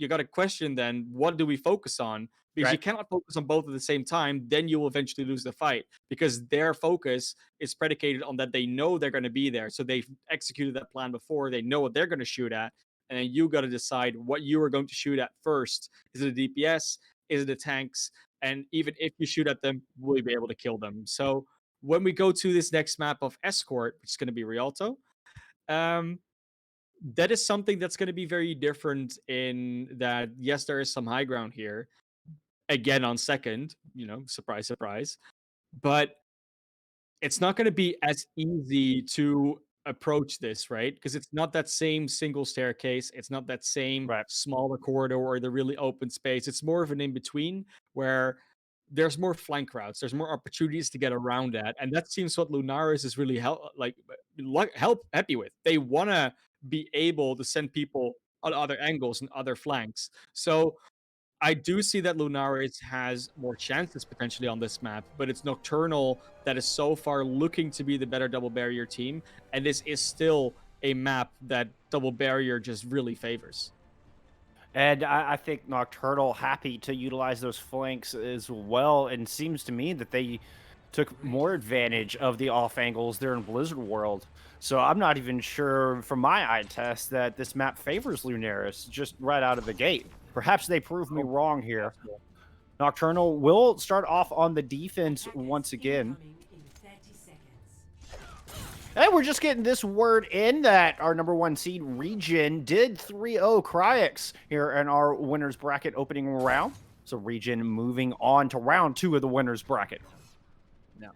got to question then, what do we focus on? Because you Right. cannot focus on both at the same time, then you will eventually lose the fight because their focus is predicated on that they know they're going to be there. So they've executed that plan before. They know what they're going to shoot at. And then you got to decide what you are going to shoot at first. Is it a DPS? Is it the tanks? And even if you shoot at them, will you be able to kill them? So when we go to this next map of Escort, which is going to be Rialto, um, that is something that's going to be very different in that, yes, there is some high ground here. Again, on second, surprise, surprise. But it's not going to be as easy to approach this, right? Because it's not that same single staircase. It's not that same Right. smaller corridor or the really open space. It's more of an in between where there's more flank routes. There's more opportunities to get around that, and that seems what Lunaris is really happy with. They want to be able to send people on other angles and other flanks. So I do see that Lunaris has more chances potentially on this map, but it's Nocturnal that is so far looking to be the better double barrier team, and this is still a map that double barrier just really favors. And I think Nocturnal happy to utilize those flanks as well. And seems to me that they took more advantage of the off angles there in Blizzard World. So I'm not even sure from my eye test that this map favors Lunaris just right out of the gate. Perhaps they prove me Oh, wrong here. possible. Nocturnal will start off on the defense once again. And we're just getting this word in that our #1 seed Regen did 3-0 Cryx here in our winners bracket opening round. So Regen moving on to round 2 of the winners bracket. Yeah.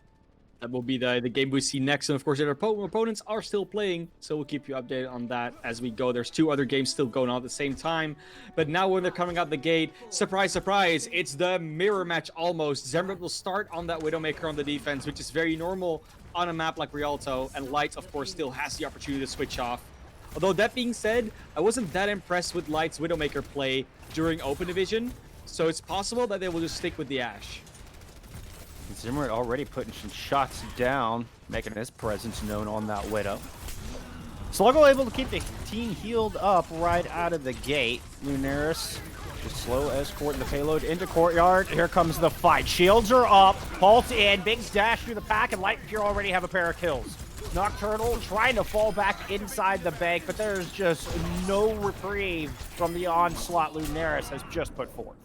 That will be the game we see next. And of course, their opponents are still playing. So we'll keep you updated on that as we go. There's 2 other games still going on at the same time. But now when they're coming out the gate, surprise, surprise, it's the mirror match almost. Zembrit will start on that Widowmaker on the defense, which is very normal on a map like Rialto. And Light, of course, still has the opportunity to switch off. Although that being said, I wasn't that impressed with Light's Widowmaker play during Open Division. So it's possible that they will just stick with the Ashe. Zimmerit already putting some shots down, making his presence known on that Widow. Sluggo able to keep the team healed up right out of the gate. Lunaris just slow escorting the payload into courtyard. Here comes the fight. Shields are up. Pulse in. Big dash through the pack, and Light Pure already have a pair of kills. Nocturnal trying to fall back inside the bank, but there's just no reprieve from the onslaught Lunaris has just put forth.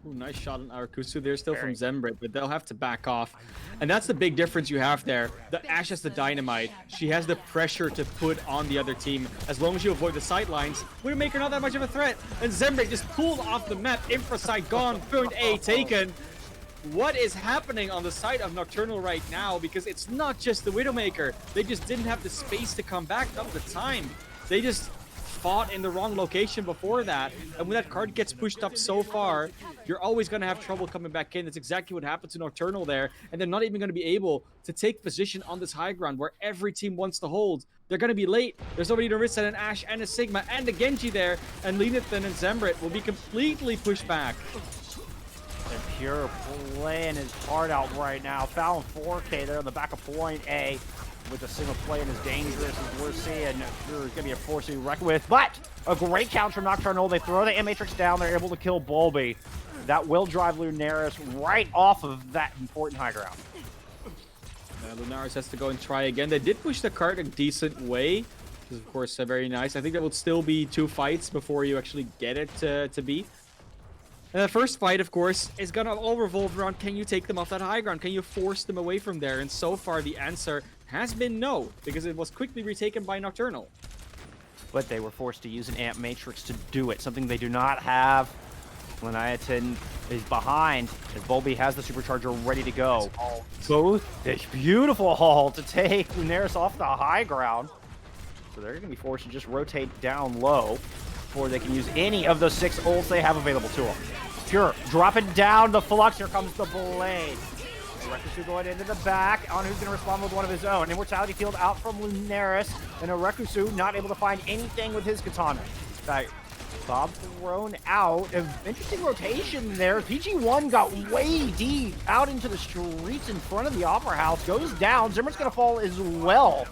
Ooh, nice shot on Arakusu. They're still from Zembrit, but they'll have to back off. And that's the big difference you have there. The Ashe has the dynamite. She has the pressure to put on the other team. As long as you avoid the sidelines, Widowmaker not that much of a threat. And Zembrit just pulled off the map. Infra side gone. Point A taken. What is happening on the side of Nocturnal right now? Because it's not just the Widowmaker. They just didn't have the space to come back, not the time. They just fought in the wrong location before that, and when that card gets pushed up so far, you're always going to have trouble coming back in. That's exactly what happened to Nocturnal there, and they're not even going to be able to take position on this high ground where every team wants to hold. They're going to be late. There's already Narissa and an Ashe and a Sigma and a Genji there, and Lenathan and Zembrit will be completely pushed back. And Pure playing his heart out right now. Fallon 4K there on the back of point A. With a single play and as dangerous as we're seeing, Pure's going to be a force to be reckoned with. But a great counter from Nocturnal. They throw the M-Matrix down. They're able to kill Bulby. That will drive Lunaris right off of that important high ground. Lunaris has to go and try again. They did push the cart a decent way, which is, of course, very nice. I think there will still be 2 fights before you actually get it to beat. And the first fight, of course, is going to all revolve around, can you take them off that high ground? Can you force them away from there? And so far, the answer has been no, because it was quickly retaken by Nocturnal. But they were forced to use an Amp Matrix to do it, something they do not have. Leviathan is behind, as Bulby has the supercharger ready to go. Both this beautiful haul to take Lunaris off the high ground. So they're going to be forced to just rotate down low before they can use any of those 6 ults they have available to them. Pure dropping down the Flux. Here comes the Blade. Rekusu going into the back on who's going to respond with one of his own. Immortality field out from Lunaris, and a Rekusu not able to find anything with his katana. Bob thrown out. Interesting rotation there. PG1 got way deep out into the streets in front of the Opera House. Goes down. Zimmer's going to fall as well.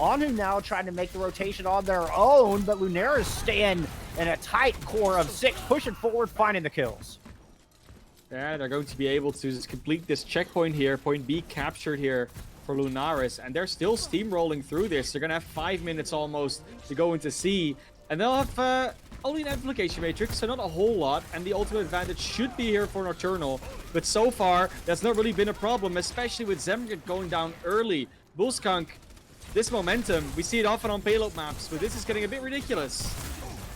Anu now trying to make the rotation on their own, but Lunaris staying in a tight core of 6, pushing forward, finding the kills. Yeah, they're going to be able to just complete this checkpoint here. Point B captured here for Lunaris, and they're still steamrolling through this. They're going to have 5 minutes almost to go into C, and they'll have only an amplification matrix, so not a whole lot, and the ultimate advantage should be here for Nocturnal. But so far, that's not really been a problem, especially with Zembrit going down early. Bullskunk, this momentum, we see it often on payload maps, but this is getting a bit ridiculous.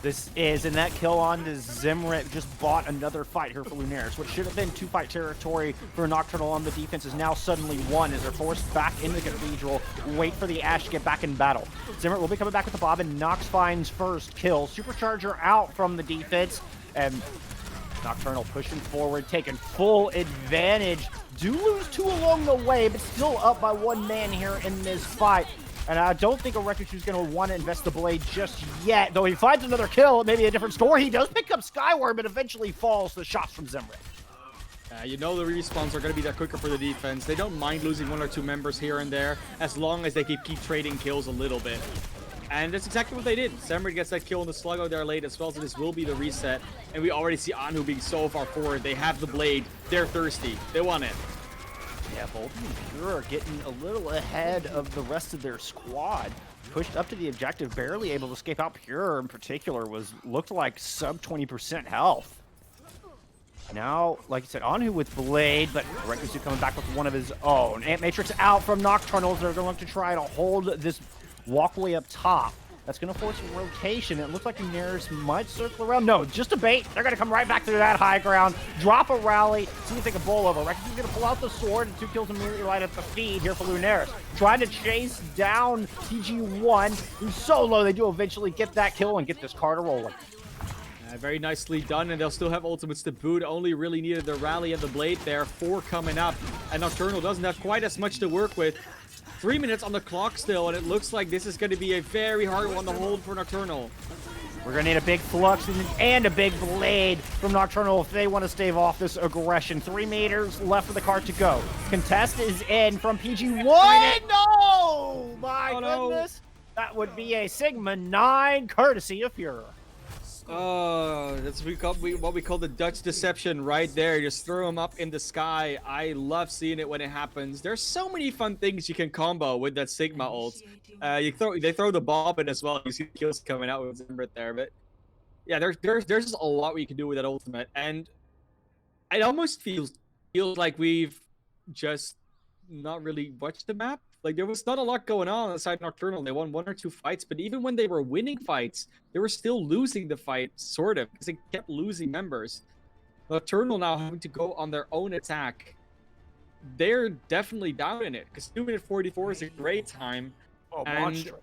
This is, and that kill on to Zimrit just bought another fight here for Lunaris. What should have been 2-fight territory for Nocturnal on the defense is now suddenly 1 as they're forced back into the Cathedral, wait for the Ashe to get back in battle. Zimrit will be coming back with the Bob, and Nox finds first kill. Supercharger out from the defense, and Nocturnal pushing forward, taking full advantage. Do lose 2 along the way, but still up by 1 man here in this fight. And I don't think a Rekusu's going to want to invest the Blade just yet. Though he finds another kill, it may be a different score. He does pick up Skyward, but eventually falls to the shots from Zimrit. You know the respawns are going to be there quicker for the defense. They don't mind losing 1 or 2 members here and there, as long as they keep trading kills a little bit. And that's exactly what they did. Semrit gets that kill on the Sluggo there late as well, so this will be the reset. And we already see Anhu being so far forward. They have the blade. They're thirsty. They want it. Yeah, Bolton and Pure are getting a little ahead of the rest of their squad. Pushed up to the objective, barely able to escape out. Pure in particular looked like sub 20% health. Now, like you said, Anhu with Blade, but Rekusu coming back with one of his own. Ant Matrix out from Nocturnals. They're going to try to hold this walkway up top. That's going to force a rotation. It looks like Lunaris might circle around. No, just a bait. They're going to come right back to that high ground, drop a rally, see if they can bowl over. Rekusu's going to pull out the sword, and 2 kills immediately right at the feed here for Lunaris. Trying to chase down PG1, who's so low they do eventually get that kill and get this card rolling. Very nicely done, and they'll still have ultimates to boot. Only really needed the rally and the blade there. 4 coming up, and Nocturnal doesn't have quite as much to work with. 3 minutes on the clock still, and it looks like this is going to be a very hard one to hold for Nocturnal. We're going to need a big flux and a big blade from Nocturnal if they want to stave off this aggression. 3 meters left for the cart to go. Contest is in from PG1. No! My goodness. That would be a Sigma 9 courtesy of Fuhrer. Oh, that's what we call the Dutch deception right there. Just throw them up in the sky. I love seeing it when it happens. There's so many fun things you can combo with that Sigma ult. They throw the bomb in as well. You see the kills coming out with Zimbrit there, but yeah, there's just a lot we can do with that ultimate, and it almost feels like we've just not really watched the map. Like, there was not a lot going on inside Nocturnal. They won 1 or 2 fights, but even when they were winning fights, they were still losing the fight, sort of, because they kept losing members. Nocturnal now having to go on their own attack. They're definitely down in it, because 2 minute 44 is a great time. Oh, and monstrous.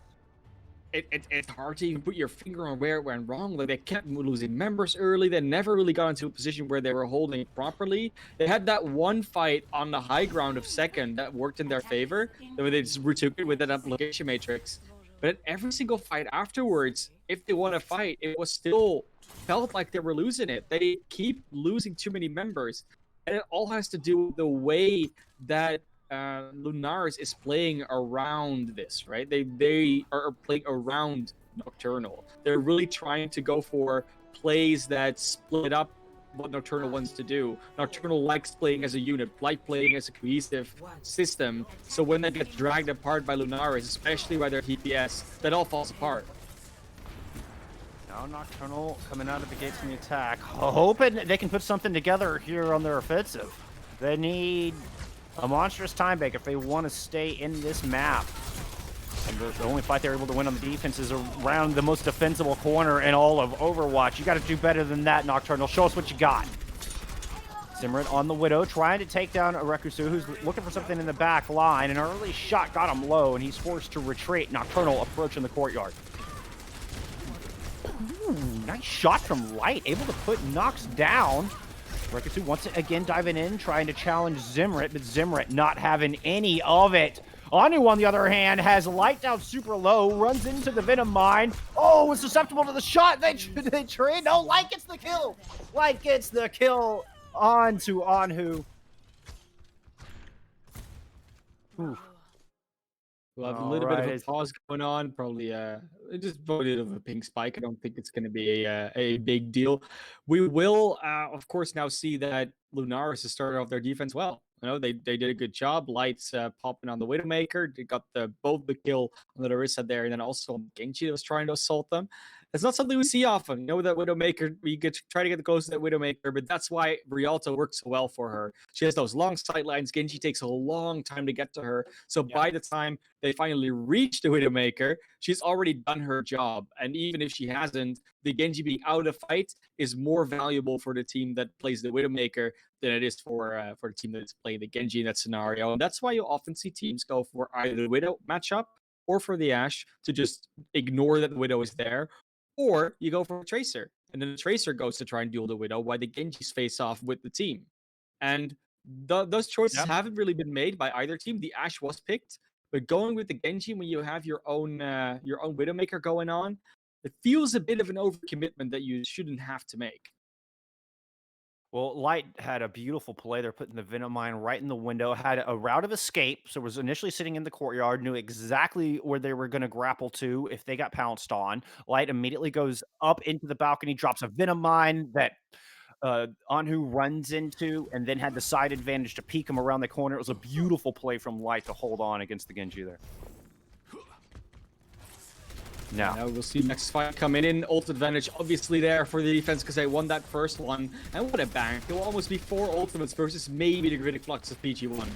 It's hard to even put your finger on where it went wrong. Like, they kept losing members early. They never really got into a position where they were holding properly. They had that one fight on the high ground of second that worked in their favor. They just retook it with that application matrix. But at every single fight afterwards, if they want to fight, it was still felt like they were losing it. They keep losing too many members. And it all has to do with the way that Lunaris is playing around this, right? They are playing around Nocturnal. They're really trying to go for plays that split up what Nocturnal wants to do. Nocturnal likes playing as a unit, like playing as a cohesive system. So when they get dragged apart by Lunaris, especially by their TPS, that all falls apart. Now Nocturnal coming out of the gates from the attack, hoping they can put something together here on their offensive. They need a monstrous time bank if they want to stay in this map. And the only fight they're able to win on the defense is around the most defensible corner in all of Overwatch. You got to do better than that, Nocturnal. Show us what you got. Zimrit on the Widow, trying to take down Rekusu, who's looking for something in the back line. An early shot got him low, and he's forced to retreat. Nocturnal approaching the courtyard. Ooh, nice shot from Light, able to put Nox down. Rekusu once again diving in, trying to challenge Zimrit, but Zimrit not having any of it. Anu, on the other hand, has Light down super low, runs into the Venom Mine. Oh, was susceptible to the shot. They trade. No, Light gets the kill. Light gets the kill onto Anhu. Ooh. We'll have a little bit of a pause going on. Probably just a bit of a pink spike. I don't think it's going to be a big deal. We will, of course, now see that Lunaris has started off their defense well. You know, they did a good job. Lights popping on the Widowmaker. They got both the kill on the Larissa there, and then also on Genji that was trying to assault them. It's not something we see often. You know, that Widowmaker, we try to get close to that Widowmaker, but that's why Rialto works so well for her. She has those long sight lines. Genji takes a long time to get to her. So by the time they finally reach the Widowmaker, she's already done her job. And even if she hasn't, the Genji being out of fight is more valuable for the team that plays the Widowmaker than it is for the team that's playing the Genji in that scenario. And that's why you often see teams go for either the Widow matchup or for the Ashe to just ignore that the Widow is there. Or you go for a Tracer, and then the Tracer goes to try and duel the Widow while the Genjis face off with the team. And those choices haven't really been made by either team. The Ashe was picked, but going with the Genji when you have your own Widowmaker going on, it feels a bit of an overcommitment that you shouldn't have to make. Well, Light had a beautiful play. They're putting the Venom Mine right in the window, had a route of escape. So was initially sitting in the courtyard, knew exactly where they were going to grapple to if they got pounced on. Light immediately goes up into the balcony, drops a Venom Mine that Anhu runs into, and then had the side advantage to peek him around the corner. It was a beautiful play from Light to hold on against the Genji there. Now we'll see next fight coming in. Ult advantage obviously there for the defense because they won that first one. And what a bank. It will almost be 4 ultimates versus maybe the Gravitic Flux of PG1.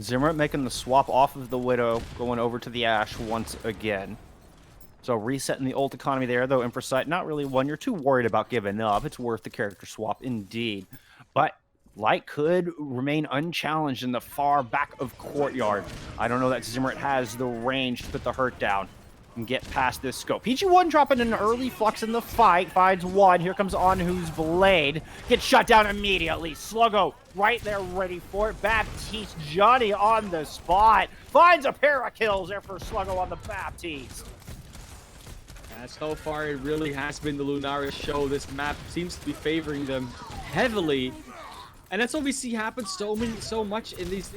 Zimmerit making the swap off of the Widow, going over to the Ashe once again. So resetting the ult economy there, though Infrasight, not really one you're too worried about giving up. It's worth the character swap indeed. But Light could remain unchallenged in the far back of courtyard. I don't know that Zimmerit has the range to put the hurt down and get past this scope. PG1 dropping an early Flux in the fight, finds one. Here comes Anhu's blade. Gets shut down immediately. Sluggo right there ready for it. Baptiste Johnny on the spot. Finds a pair of kills there for Sluggo on the Baptiste. So far, it really has been the Lunaris show. This map seems to be favoring them heavily. And that's what we see happen so much in these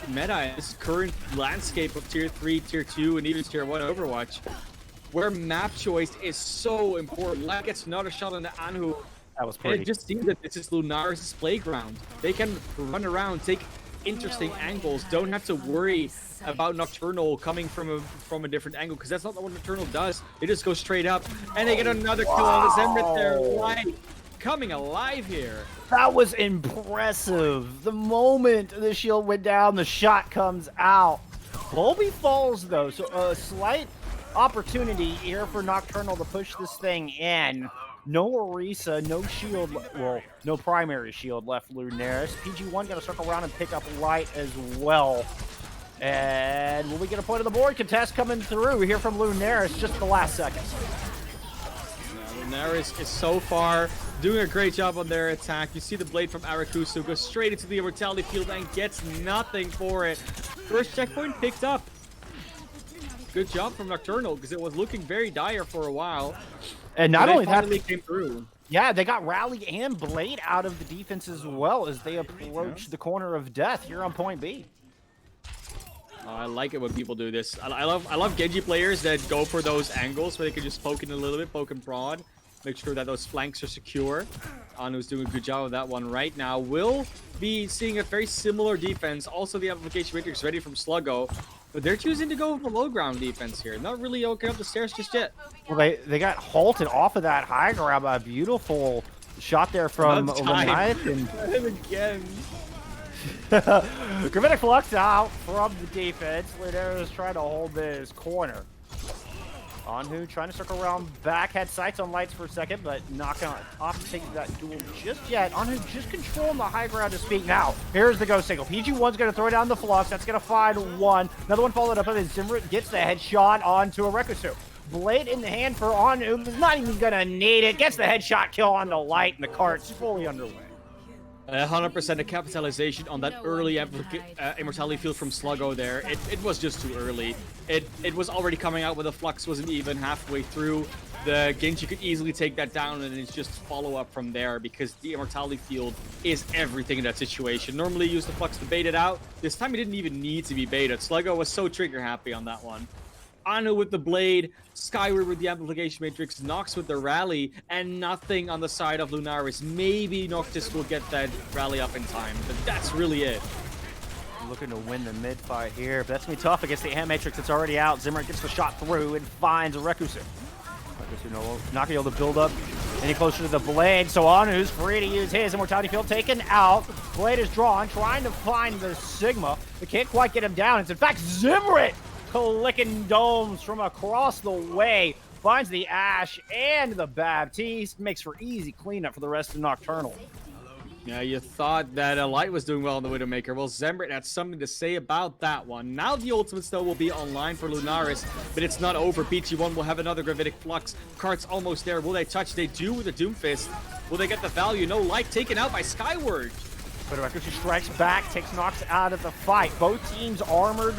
meta, in this current landscape of tier 3, tier 2, and even tier 1 Overwatch, where map choice is so important. Light gets another shot on the Anhu. That was pretty. And it just seems that this is Lunaris' playground. They can run around, take interesting angles, don't have to worry about Nocturnal coming from a different angle, because that's not what Nocturnal does. They just go straight up, and they get another kill on the Zimmerit there. Light coming alive here. That was impressive. The moment the shield went down, the shot comes out. Bulby falls, though, so a slight opportunity here for Nocturnal to push this thing in. No Orisa, no shield, well, no primary shield left Lunaris. PG1 got to circle around and pick up Light as well. And will we get a point on the board? Contest coming through here from Lunaris just the last second. Lunaris is so far doing a great job on their attack. You see the blade from Arakusu go straight into the Immortality Field and gets nothing for it. First checkpoint picked up. Good job from Nocturnal, because it was looking very dire for a while. And not only that, they came through. Yeah, they got Rally and Blade out of the defense as well as they approach the corner of death here on point B. I like it when people do this. I love Genji players that go for those angles where they can just poke in a little bit, poke in broad, make sure that those flanks are secure. Anu's doing a good job of that one right now. We'll be seeing a very similar defense. Also, the application matrix ready from Sluggo. But they're choosing to go with the low ground defense here. Not really okay up the stairs just yet. Well, they got halted off of that high grab. A beautiful shot there from Leviathan. And again. Gravitic Flux out from the defense. Lunaris trying to hold this corner. Anhu trying to circle around back. Had sights on Lights for a second, but not going to opt to take that duel just yet. Anhu just controlling the high ground to speak. Now, here's the ghost signal. PG1's going to throw down the Flux. That's going to find one. Another one followed up, and then Zimmerit gets the headshot onto a Rekusu. Blade in the hand for Anhu. Not even going to need it. Gets the headshot kill on the Light, and the cart's fully underway. 100% a capitalization on that early Immortality Field from Sluggo there. It was just too early. It was already coming out when the Flux wasn't even halfway through. The Genji could easily take that down, and it's just follow up from there, because the Immortality Field is everything in that situation. Normally you use the Flux to bait it out. This time it didn't even need to be baited. Sluggo was so trigger happy on that one. Anu with the blade, Skyward with the amplification matrix, Nox with the rally, and nothing on the side of Lunaris. Maybe Noctis will get that rally up in time, but that's really it. Looking to win the mid fight here, but that's going to be tough against the Amp Matrix that's already out. Zimmerit gets the shot through and finds a Rekusu. Rekusu not going to be able to build up any closer to the blade, so Anu's free to use his Immortality Field taken out. Blade is drawn, trying to find the Sigma. They can't quite get him down. It's in fact Zimmerit clicking domes from across the way. Finds the Ashe and the Baptiste. Makes for easy cleanup for the rest of Nocturnal. Yeah, you thought that Light was doing well on the Widowmaker. Well, Zimmerit had something to say about that one. Now the ultimates, though, will be online for Lunaris, but it's not over. PG1 will have another Gravitic Flux. Cart's almost there. Will they touch? They do with the Doomfist. Will they get the value? No, Light taken out by Skyward. But Rekusu strikes back, takes Nox out of the fight. Both teams armored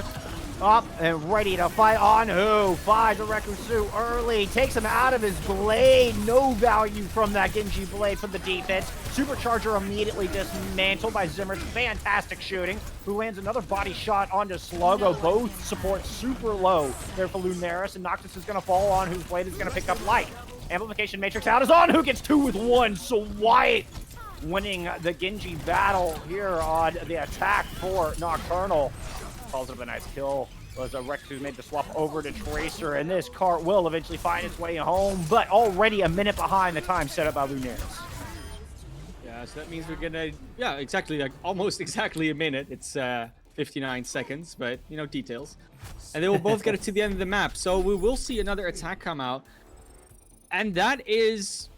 up and ready to fight. On who finds a Rekusu early, takes him out of his blade. No value from that Genji blade for the defense. Supercharger immediately dismantled by Zimmer's fantastic shooting, who lands another body shot onto Sluggo. Both supports super low there for Lunaris, and Noctis is going to fall on whose blade is going to pick up Light. Amplification Matrix out is on who gets 2 with 1, so White winning the Genji battle here on the attack for Nocturnal. Calls up a nice kill. Was a Rex who made the swap over to Tracer, and this cart will eventually find its way home, but already a minute behind the time set up by Lunaris. Yeah, so that means we're gonna, yeah, exactly, like almost exactly a minute. It's 59 seconds, but you know, details. And they will both get it to the end of the map. So we will see another attack come out. And that is,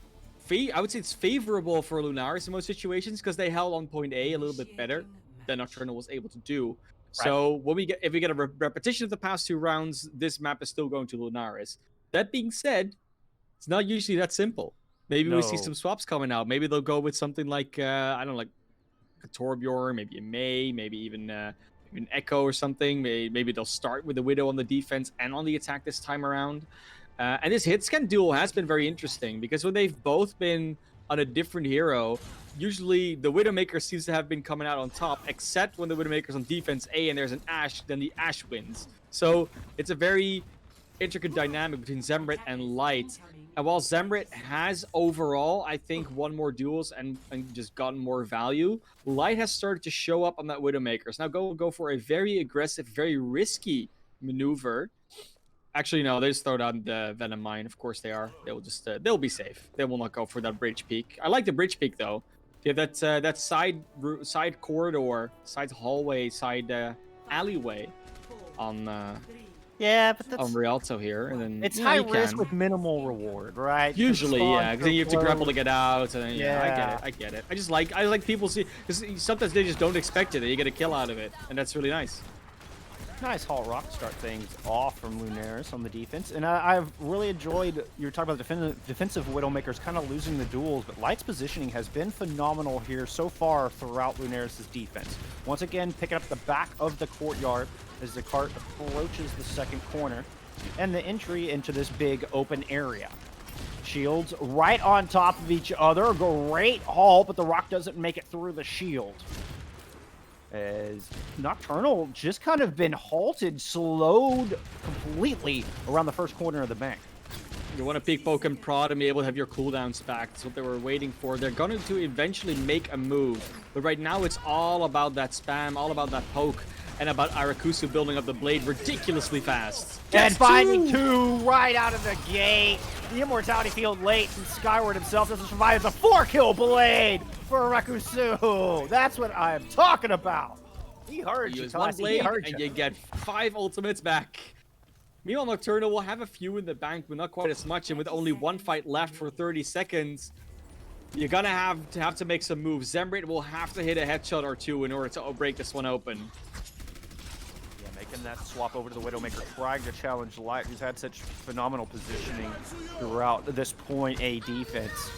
I would say it's favorable for Lunaris in most situations because they held on point A a little bit better than Nocturnal was able to do. So when if we get a repetition of the past 2 rounds, this map is still going to Lunaris. That being said, it's not usually that simple. Maybe we see some swaps coming out. Maybe they'll go with something like I don't know, like a Torbjorn, maybe a Mei, maybe even an Echo or something. Maybe they'll start with the Widow on the defense and on the attack this time around. And this hit-scan duel has been very interesting because when they've both been on a different hero, usually the Widowmaker seems to have been coming out on top, except when the Widowmaker's on defense A and there's an Ashe, then the Ashe wins. So it's a very intricate dynamic between Zembrit and Light. And while Zembrit has overall, I think, won more duels and just gotten more value, Light has started to show up on that Widowmaker. So now go for a very aggressive, very risky maneuver. Actually, no, they just throw down the Venom Mine. Of course they are. They will just, they'll be safe. They will not go for that bridge peak. I like the bridge peak, though. Yeah, that side corridor, side hallway, side alleyway on yeah, but that's on Rialto here, and then it's high risk with minimal reward, right? Usually, yeah, because then you have to grapple to get out, and then, yeah, I get it. I like people see, because sometimes they just don't expect it, and you get a kill out of it, and that's really nice. Nice Hall Rock to start things off from Lunaris on the defense. And I've really enjoyed, you were talking about the defensive Widowmakers kind of losing the duels, but Light's positioning has been phenomenal here so far throughout Lunaris' defense. Once again, picking up the back of the courtyard as the cart approaches the second corner and the entry into this big open area. Shields right on top of each other. Great haul, but the rock doesn't make it through the shield. As Nocturnal just kind of been halted, slowed completely around the first corner of the bank. You want to peek, poke, and prod and be able to have your cooldowns back. That's what they were waiting for. They're going to eventually make a move. But right now, it's all about that spam, all about that poke, and about Arakusu building up the blade ridiculously fast. And finding 2 right out of the gate. The Immortality Field late, and Skyward himself doesn't survive. It's a 4-kill blade for Rakusu. That's what I'm talking about. He heard you, one blade, and you get 5 ultimates back. Meanwhile, Nocturnal will have a few in the bank, but not quite as much. And with only 1 fight left for 30 seconds, you're gonna have to make some moves. Zembrit will have to hit a headshot or 2 in order to break this one open. Making that swap over to the Widowmaker, trying to challenge Light, who's had such phenomenal positioning throughout this point A defense.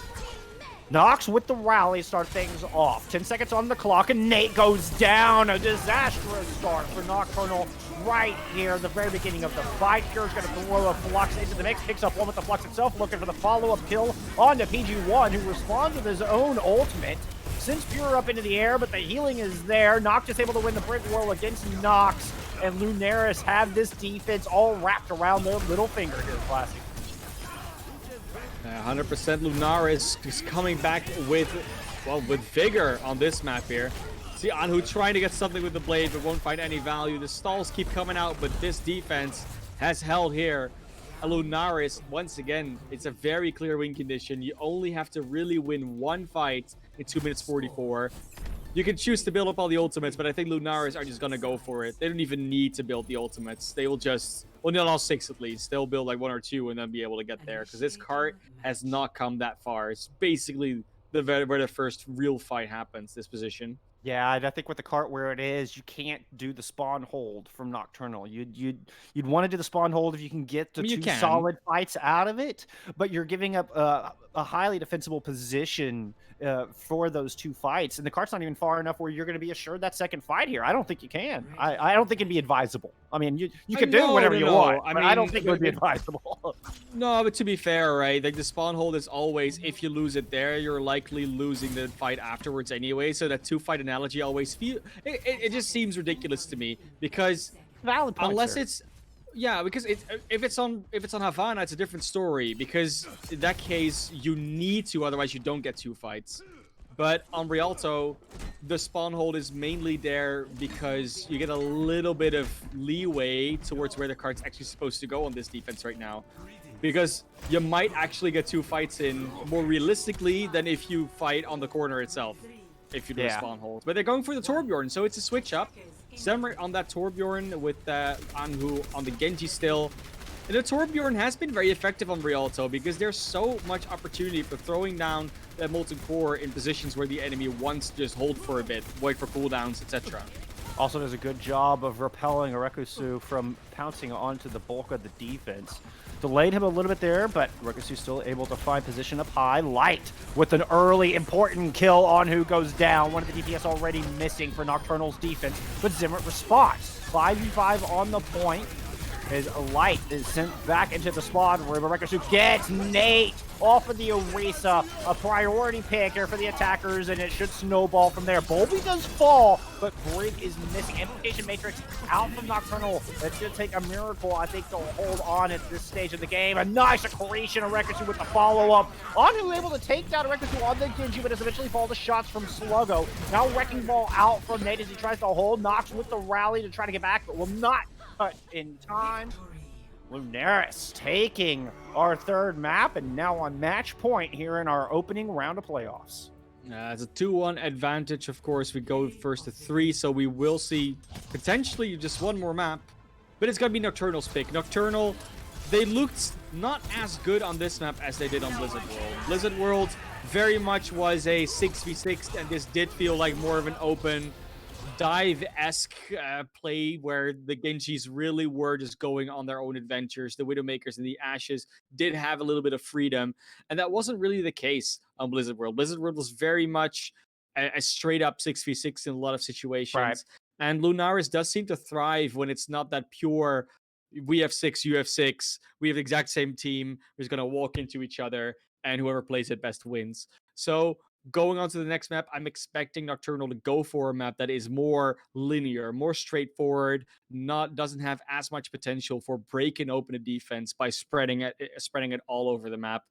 Nox with the rally start things off. 10 seconds on the clock, and Nate goes down. A disastrous start for Nocturnal right here at the very beginning of the fight. Pure's going to throw a Flux into the mix, picks up one with the Flux itself, looking for the follow-up kill onto PG1, who responds with his own ultimate. Sends Pure up into the air, but the healing is there. Nox is able to win the brick roll against Nox, and Lunaris have this defense all wrapped around their little finger here, Classy. 100% Lunaris is coming back with vigor on this map here. See Anhu trying to get something with the blade, but won't find any value. The stalls keep coming out, but this defense has held here. Lunaris, once again, it's a very clear win condition. You only have to really win 1 fight in 2 minutes 44. You can choose to build up all the ultimates, but I think Lunaris are just going to go for it. They don't even need to build the ultimates. They will just, well, not all 6 at least. They'll build like 1 or 2 and then be able to get there. Because this cart has not come that far. It's basically where the first real fight happens, this position. Yeah, and I think with the cart where it is, you can't do the spawn hold from Nocturnal. You'd want to do the spawn hold if you can get I the mean, you two can. solid fights out of it, but you're giving up a highly defensible position for those two fights, and the cart's not even far enough where you're going to be assured that second fight here. I don't think you can. I don't think it'd be advisable. I mean, you could do No, whatever no, you want, no. I but I don't mean, think it would be advisable. no, but to be fair, right? Like the spawn hold is always, if you lose it there, you're likely losing the fight afterwards anyway. So that two fight analogy always it just seems ridiculous to me because Valid point, unless sir. it's yeah, because if it's on Havana, it's a different story because in that case you need to, otherwise you don't get two fights. But on Rialto, the spawn hold is mainly there because you get a little bit of leeway towards where the card's actually supposed to go on this defense right now. Because you might actually get two fights in more realistically than if you fight on the corner itself, if you do a spawn hold. But they're going for the Torbjorn, so it's a switch up. Semmer on that Torbjorn with Anhu on the Genji still. And the Torbjorn has been very effective on Rialto because there's so much opportunity for throwing down that Molten Core in positions where the enemy wants to just hold for a bit, wait for cooldowns, etc. Also does a good job of repelling Orekusu from pouncing onto the bulk of the defense. Delayed him a little bit there, but Orekusu still able to find position up high. Light with an early important kill on who goes down. One of the DPS already missing for Nocturnal's defense, but Zimmer responds. 5v5 on the point. His Light is sent back into the spawn where Orekusu gets Nate off of the Orisa, a priority pick here for the attackers, and it should snowball from there. Bolby does fall, but Brig is missing. Implication Matrix out from Nocturnal. It's going to take a miracle, I think, to hold on at this stage of the game. A nice creation of Orekusu with the follow-up. Anhu able to take down Orekusu on the Genji, but has eventually fallen to shots from Sluggo. Now Wrecking Ball out from Nate as he tries to hold. Nox with the rally to try to get back, but will not cut in time. Lunaris taking our third map and now on match point here in our opening round of playoffs. It's a 2-1 advantage, of course. We go first to 3, so we will see potentially just one more map. But it's going to be Nocturnal's pick. Nocturnal, they looked not as good on this map as they did on Blizzard World. Blizzard World very much was a 6v6, and this did feel like more of an open dive-esque play where the Genjis really were just going on their own adventures. The Widowmakers and the Ashes did have a little bit of freedom, and that wasn't really the case on Blizzard World. Blizzard World was very much a straight-up 6v6 in a lot of situations, Right. and Lunaris does seem to thrive when it's not that pure, we have 6, you have 6, we have the exact same team, we're just going to walk into each other, and whoever plays it best wins. So going on to the next map, I'm expecting Nocturnal to go for a map that is more linear, more straightforward, doesn't have as much potential for breaking open a defense by spreading it all over the map.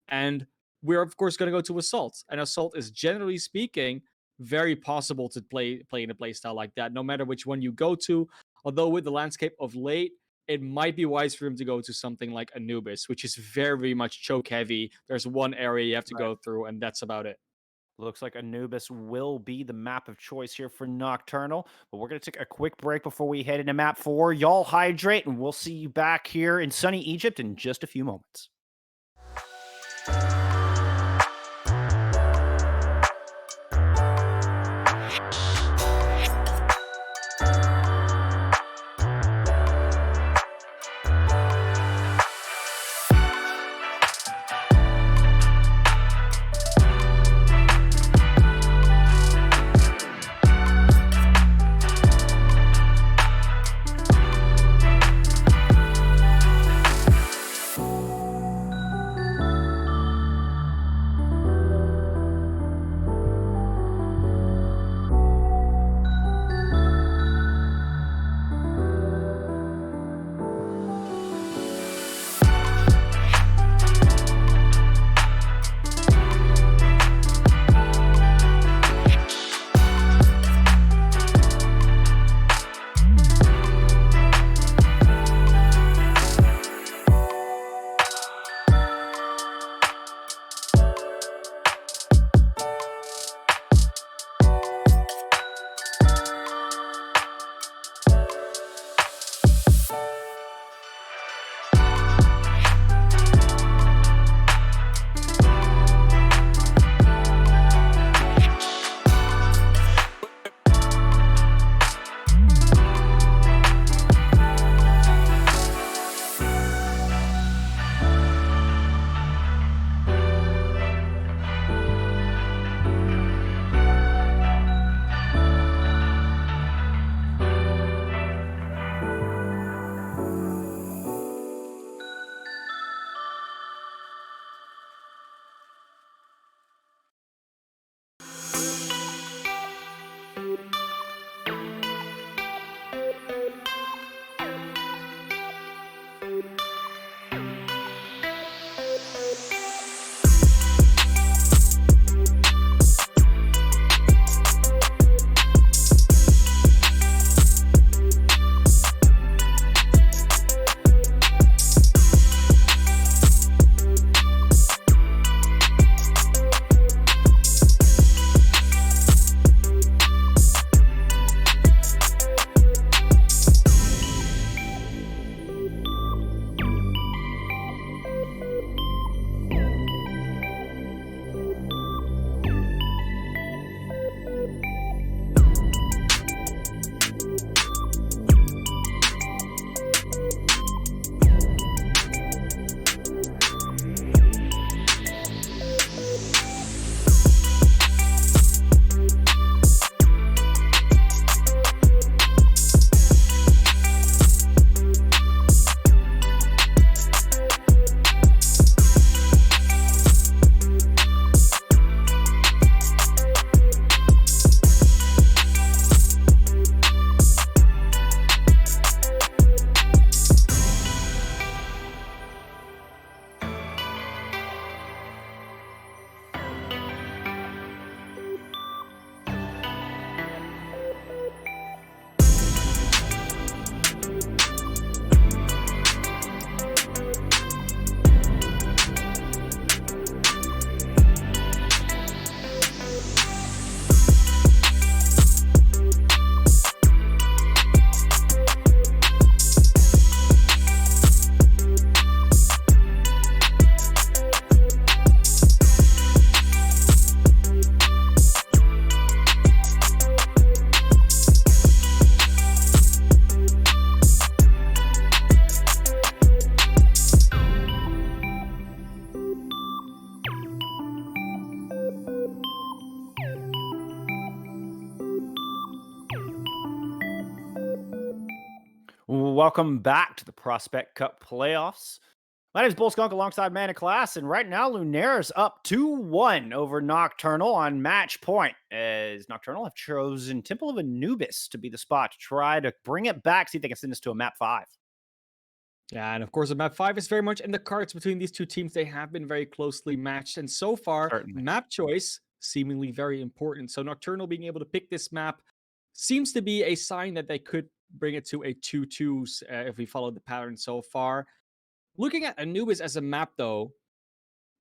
And we're of course going to go to Assault. And Assault is generally speaking very possible to play in a playstyle like that, no matter which one you go to. Although with the landscape of late, it might be wise for him to go to something like Anubis, which is very much choke heavy. There's one area you have to go through, and that's about it. Looks like Anubis will be the map of choice here for Nocturnal. But we're going to take a quick break before we head into map 4. Y'all hydrate, and we'll see you back here in sunny Egypt in just a few moments. welcome back to the Prospect Cup playoffs. My name is Bull Skunk alongside Man of Class, and right now Lunaris up 2-1 over Nocturnal on match point, as Nocturnal have chosen Temple of Anubis to be the spot to try to bring it back, see if they can send us to a map 5. Yeah, and of course, map 5 is very much in the cards between these two teams. They have been very closely matched, and so far, Certainly. map choice seemingly very important. So Nocturnal being able to pick this map seems to be a sign that they could bring it to a 2-2s if we follow the pattern so far. Looking at Anubis as a map, though,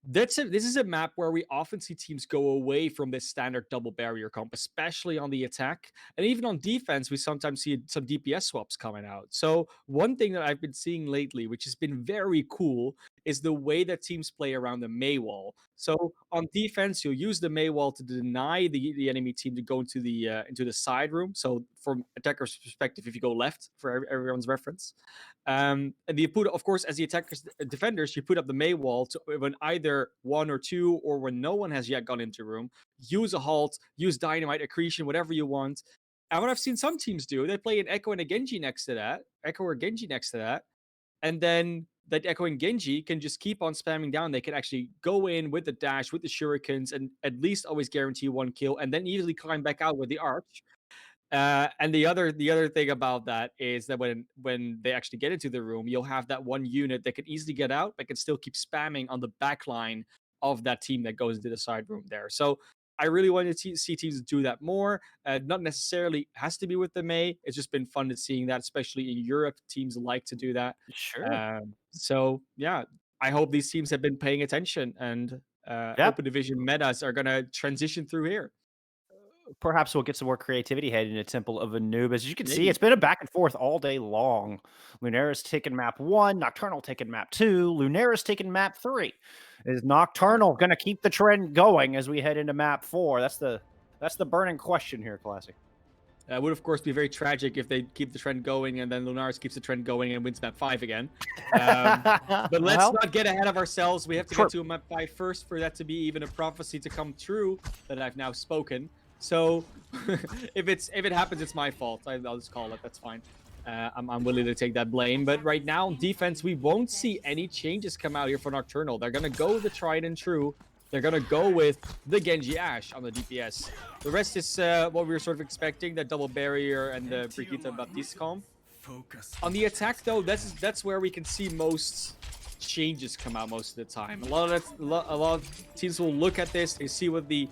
this is a map where we often see teams go away from this standard double barrier comp, especially on the attack. And even on defense, we sometimes see some DPS swaps coming out. So one thing that I've been seeing lately, which has been very cool, is the way that teams play around the Mei wall. So on defense, you'll use the Mei wall to deny the enemy team to go into the side room. So from attacker's perspective, if you go left, for everyone's reference, and you put, of course, as the attackers, defenders, you put up the Mei wall to when either one or two, or when no one has yet gone into room, use a halt, use dynamite, accretion, whatever you want. And what I've seen some teams do, they play an Echo and a Genji next to that, Echo or Genji next to that, and then that Echo and Genji can just keep on spamming down. They can actually go in with the dash, with the shurikens, and at least always guarantee one kill, and then easily climb back out with the arch. And the other thing about that is that when they actually get into the room, you'll have that one unit that can easily get out, but can still keep spamming on the back line of that team that goes into the side room there. So I really wanted to see teams do that more. Not necessarily has to be with the Mei. It's just been fun to seeing that, especially in Europe. Teams like to do that. Sure. So yeah, I hope these teams have been paying attention, and Open Division metas are going to transition through here. Perhaps we'll get some more creativity heading into Temple of Anubis. As you can see, Maybe. it's been a back and forth all day long. Lunaris taking map 1, Nocturnal taking map 2, Lunaris taking map 3. Is Nocturnal going to keep the trend going as we head into map 4? That's the burning question here, Classy. It would, of course, be very tragic if they keep the trend going and then Lunaris keeps the trend going and wins map 5 again. But let's not get ahead of ourselves. We have to get to a map 5 first for that to be even a prophecy to come true that I've now spoken. So if it happens, it's my fault. I'll just call it. That's fine. I'm willing to take that blame. But right now, on defense, we won't see any changes come out here for Nocturnal. They're going to go the tried and true. They're going to go with the Genji Ashe on the DPS. The rest is what we were sort of expecting, that double barrier and the Brigitte Baptiste comp. On the attack, though, that's where we can see most changes come out most of the time. A lot of teams will look at this, they see what the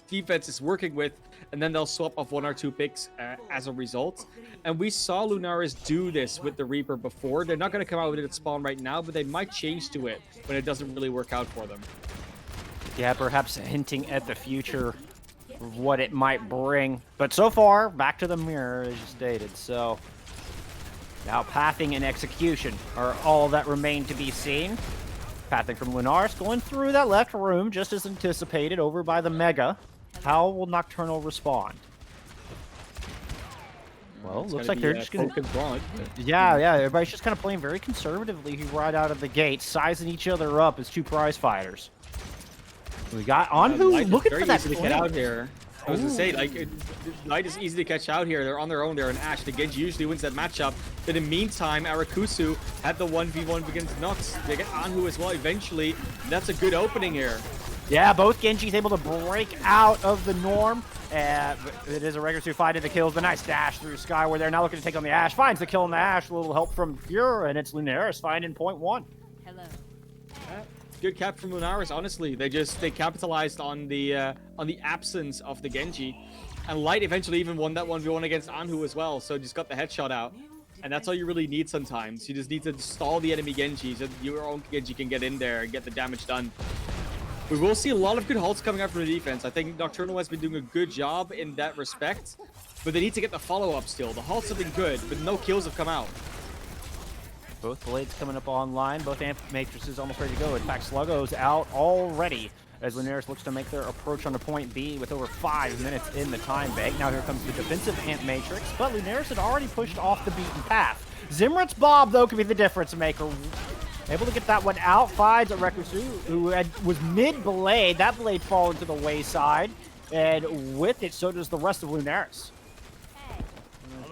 defense is working with, and then they'll swap off 1 or 2 picks as a result. And we saw Lunaris do this with the Reaper before. They're not going to come out with it at spawn right now, but they might change to it when it doesn't really work out for them. Yeah, perhaps hinting at the future of what it might bring. But so far, back to the mirror, as you stated. So now pathing and execution are all that remain to be seen. Pathing from Lunaris going through that left room, just as anticipated, over by the Mega. How will Nocturnal respond? Well, It's looks gonna like they're be, just going to... broad. Yeah, everybody's just kind of playing very conservatively right out of the gate, sizing each other up as 2 prize fighters. We got Anhu looking for that to get out here. I was going to say, like, Light is easy to catch out here. They're on their own. They're an Ashe. The Genji usually wins that matchup. But in the meantime, Arakusu had the 1v1 against Nox. They get Anhu as well eventually. That's a good opening here. Yeah, both Genji's able to break out of the norm. It is a regular 2 fight into kills, but nice dash through Skyward. They're now looking to take on the Ashe. Finds the kill on the Ashe. A little help from Pure, and it's Lunaris finding point 1. Hello. Good cap from Lunaris, honestly. They capitalized on the absence of the Genji. And Light eventually even won that 1v1 against Anhu as well, so just got the headshot out. And that's all you really need sometimes. You just need to stall the enemy Genji so your own Genji can get in there and get the damage done. We will see a lot of good halts coming out from the defense. I think Nocturnal has been doing a good job in that respect, but they need to get the follow-up still. The halts have been good, but no kills have come out. Both blades coming up online, both amp matrices almost ready to go. In fact, Sluggo's out already as Lunaris looks to make their approach onto point B with over 5 minutes in the time bank. Now here comes the defensive amp matrix, but Lunaris had already pushed off the beaten path. Zimrit's Bob, though, could be the difference maker. Able to get that one out, finds Rekusu, who was mid-blade. That blade falling to the wayside, and with it, so does the rest of Lunaris.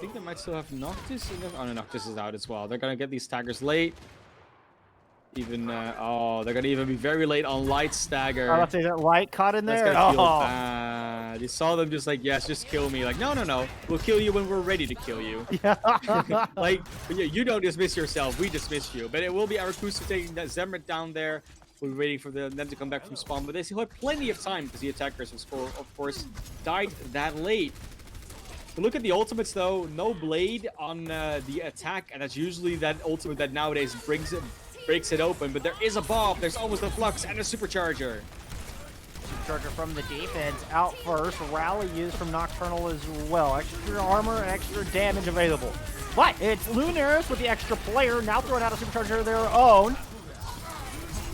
think they might still have Noctis in there. Oh, no, Noctis is out as well. They're gonna get these staggers late. Even, oh, they're gonna even be very late on Light stagger. I'll say that Light caught in there. That's gonna feel bad. You saw them just like, yes, just kill me. Like, no. We'll kill you when we're ready to kill you. Yeah. Like, yeah, you don't dismiss yourself. We dismiss you. But it will be Arakusa taking that Zemret down there. We're waiting for them to come back from spawn. But they still have plenty of time because the attackers, of course, died that late. But look at the ultimates, though. No blade on the attack. And that's usually that ultimate that nowadays breaks it open. But there is a Bob. There's almost a Flux and a Supercharger. Supercharger from the defense out first. Rally used from Nocturnal as well. Extra armor and extra damage available. But it's Lunaris with the extra player now throwing out a Supercharger of their own.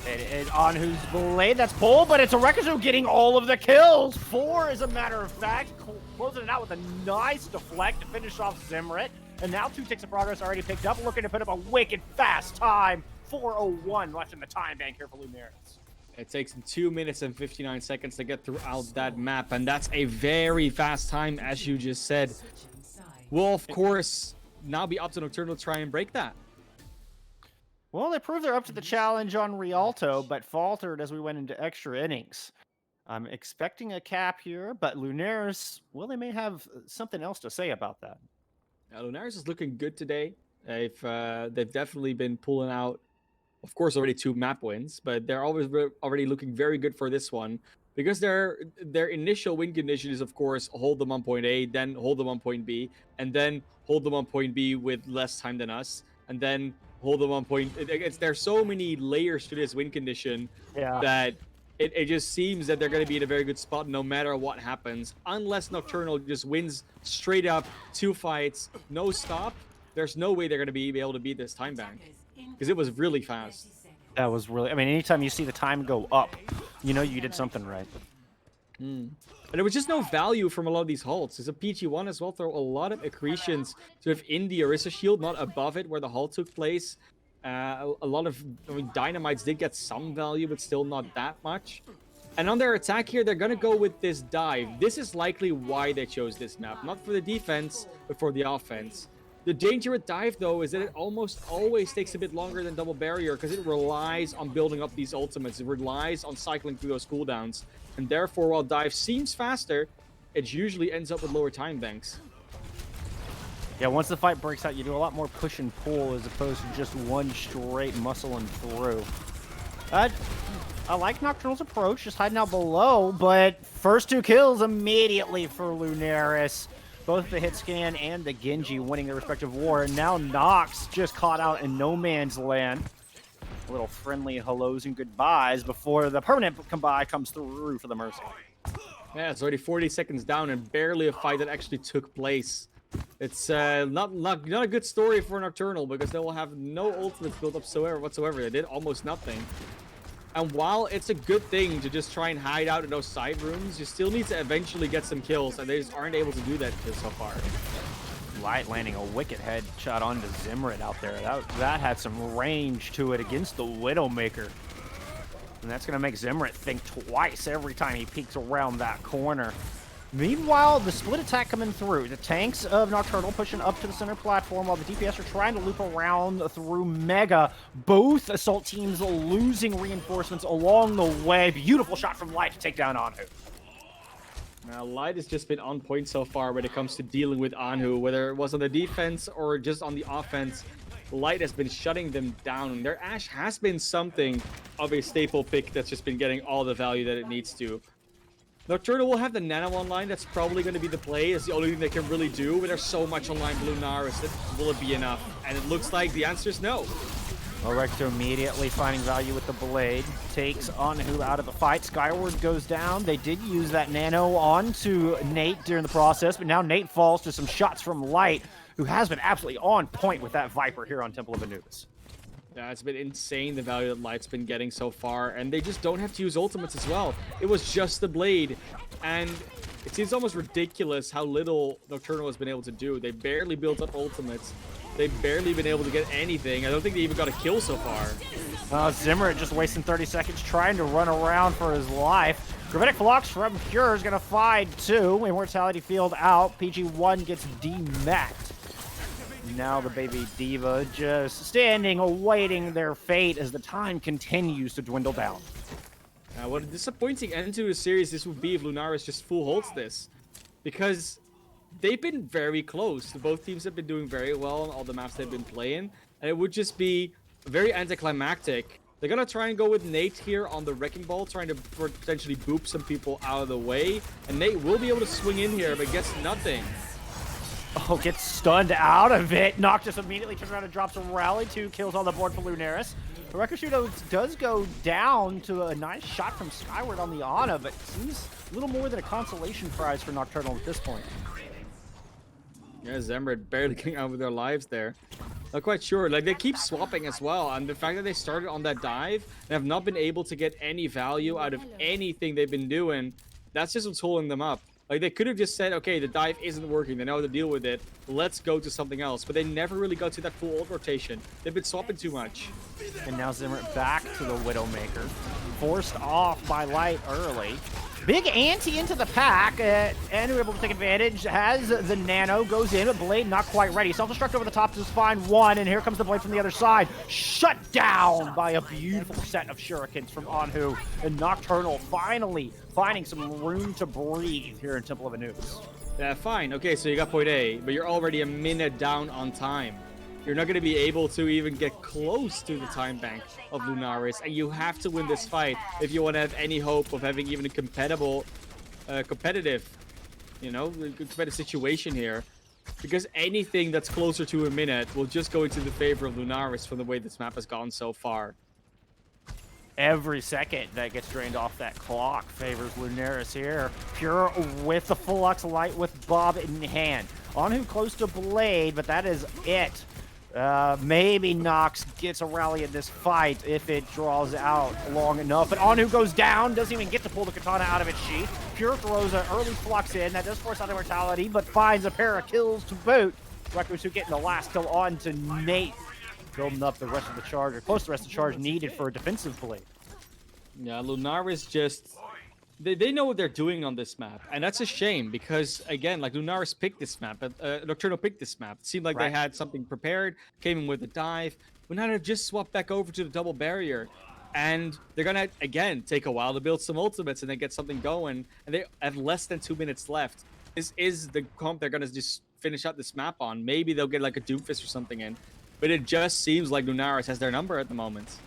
And on whose blade, that's pulled, but it's a Rekusu getting all of the kills. 4, as a matter of fact, closing it out with a nice deflect to finish off Zemret. And now 2 ticks of progress already picked up, looking to put up a wicked fast time. 4:01 left in the time bank here for Lunaris. It takes them 2 minutes and 59 seconds to get throughout that map, and that's a very fast time, as you just said. Will, of course, now be up to Nocturnal to try and break that. Well, they proved they're up to the challenge on Rialto, but faltered as we went into extra innings. I'm expecting a cap here, but Lunaris, well, they may have something else to say about that. Lunaris is looking good today. They've definitely been pulling out, of course, already 2 map wins, but they're already looking very good for this one because their initial win condition is, of course, hold them on point A, then hold them on point B, and then hold them on point B with less time than us, and then hold them on point. There's so many layers to this win condition that it just seems that they're going to be in a very good spot no matter what happens, unless Nocturnal just wins straight up 2 fights, no stop. There's no way they're going to be able to beat this time bank because it was really fast. That was really, I mean, anytime you see the time go up, you know you did something right. And there was just no value from a lot of these halts. It's a PG1 as well, throw a lot of accretions to have in the Orisa shield, not above it where the halt took place. A lot of, I mean, dynamites did get some value, but still not that much. And on their attack here, they're going to go with this dive. This is likely why they chose this map. Not for the defense, but for the offense. The danger with dive, though, is that it almost always takes a bit longer than double barrier because it relies on building up these ultimates. It relies on cycling through those cooldowns. And therefore, while dive seems faster, it usually ends up with lower time banks. Yeah, once the fight breaks out, you do a lot more push and pull as opposed to just one straight muscling through. I like Nocturnal's approach, just hiding out below, but first 2 kills immediately for Lunaris. Both the hit scan and the Genji winning their respective war, and now Nox just caught out in no man's land. A little friendly hellos and goodbyes before the permanent combine comes through for the Mercy. Yeah, it's already 40 seconds down and barely a fight that actually took place. It's not a good story for Nocturnal because they will have no ultimates built up whatsoever. They did almost nothing. And while it's a good thing to just try and hide out in those side rooms, you still need to eventually get some kills, and they just aren't able to do that so far. Light landing a wicked headshot onto Zemret out there. That had some range to it against the Widowmaker. And that's going to make Zemret think twice every time he peeks around that corner. Meanwhile, the split attack coming through. The tanks of Nocturnal pushing up to the center platform while the DPS are trying to loop around through Mega. Both assault teams losing reinforcements along the way. Beautiful shot from Light to take down Anhu. Now, Light has just been on point so far when it comes to dealing with Anhu, whether it was on the defense or just on the offense. Light has been shutting them down. Their Ashe has been something of a staple pick that's just been getting all the value that it needs to. Nocturnal will have the Nano online. That's probably going to be the play. It's the only thing they can really do. But there's so much online Lunaris that will it be enough? And it looks like the answer is no. Well, Rector immediately finding value with the blade. Takes Anhu out of the fight. Skyward goes down. They did use that Nano onto Nate during the process. But now Nate falls to some shots from Light, who has been absolutely on point with that Viper here on Temple of Anubis. Yeah, it's been insane the value that Light's been getting so far, and they just don't have to use ultimates as well. It was just the blade, and it seems almost ridiculous how little Nocturnal has been able to do. They barely built up ultimates. They've barely been able to get anything. I don't think they even got a kill so far. Zemret just wasting 30 seconds trying to run around for his life. Gravitic Flux from Pure is going to find 2. Immortality Field out. PG1 gets demacked. Now the baby diva just standing, awaiting their fate as the time continues to dwindle down. What a disappointing end to the series this would be if Lunaris just full holds this. Because they've been very close. Both teams have been doing very well on all the maps they've been playing. And it would just be very anticlimactic. They're going to try and go with Nate here on the Wrecking Ball, trying to potentially boop some people out of the way. And Nate will be able to swing in here, but gets nothing. Oh, gets stunned out of it. Noctis immediately turns around and drops a rally. 2 kills on the board for Lunaris. The Rekushudo does go down to a nice shot from Skyward on the Ana, but seems a little more than a consolation prize for Nocturnal at this point. Yeah, Zemred barely getting out with their lives there. Not quite sure. Like, they keep swapping as well, and the fact that they started on that dive and have not been able to get any value out of anything they've been doing, that's just what's holding them up. Like, they could have just said, okay, the dive isn't working, they know how to deal with it, let's go to something else. But they never really got to that full ult rotation. They've been swapping too much. And now Zimmer back to the Widowmaker. Forced off by Light early. Big ante into the pack, and we're able to take advantage. Has the Nano, goes in, but Blade not quite ready. Self-destruct over the top to find one, and here comes the Blade from the other side. Shut down by a beautiful set of shurikens from Anhu. And Nocturnal finally finding some room to breathe here in Temple of Anubis. Yeah, fine. Okay, so you got point A, but you're already a minute down on time. You're not going to be able to even get close to the time bank of Lunaris, and you have to win this fight if you want to have any hope of having even a competitive, competitive situation here. Because anything that's closer to a minute will just go into the favor of Lunaris from the way this map has gone so far. Every second that gets drained off that clock favors Lunaris here. Pure with the Flux Light with Bob in hand. Anhu close to Blade, but that is it. Maybe Nox gets a rally in this fight if it draws out long enough. But Anhu goes down, doesn't even get to pull the katana out of its sheath. Pure throws an early Flux in, that does force out immortality, but finds a pair of kills to boot. Rekusu getting the last kill on to Nate, building up the rest of the charge, or close to the rest of the charge needed for a defensive Blade. Yeah, Lunaris just... They know what they're doing on this map, and that's a shame because, again, like Lunaris picked this map, Nocturnal picked this map. It seemed like they had something prepared, came in with a dive, but now they've just swapped back over to the double barrier, and they're gonna, again, take a while to build some ultimates and then get something going, and they have less than 2 minutes left. This is the comp they're gonna just finish out this map on. Maybe they'll get like a Doomfist or something in, but it just seems like Lunaris has their number at the moment.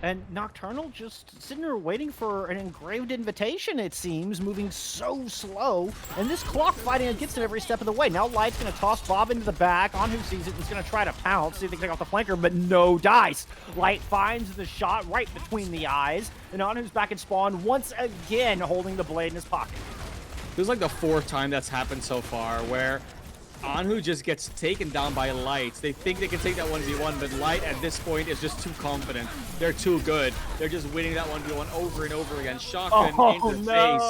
And Nocturnal just sitting there waiting for an engraved invitation, it seems, moving so slow. And this clock fighting against it every step of the way. Now Light's going to toss Bob into the back. Anhu sees it and is going to try to pounce, see if they can take off the flanker, but no dice. Light finds the shot right between the eyes. And Anhu's back in spawn once again, holding the blade in his pocket. This is like the 4th time that's happened so far, where Anhu just gets taken down by Light. They think they can take that 1v1, but Light at this point is just too confident. They're too good. They're just winning that 1v1 over and over again. Shotgun into the face.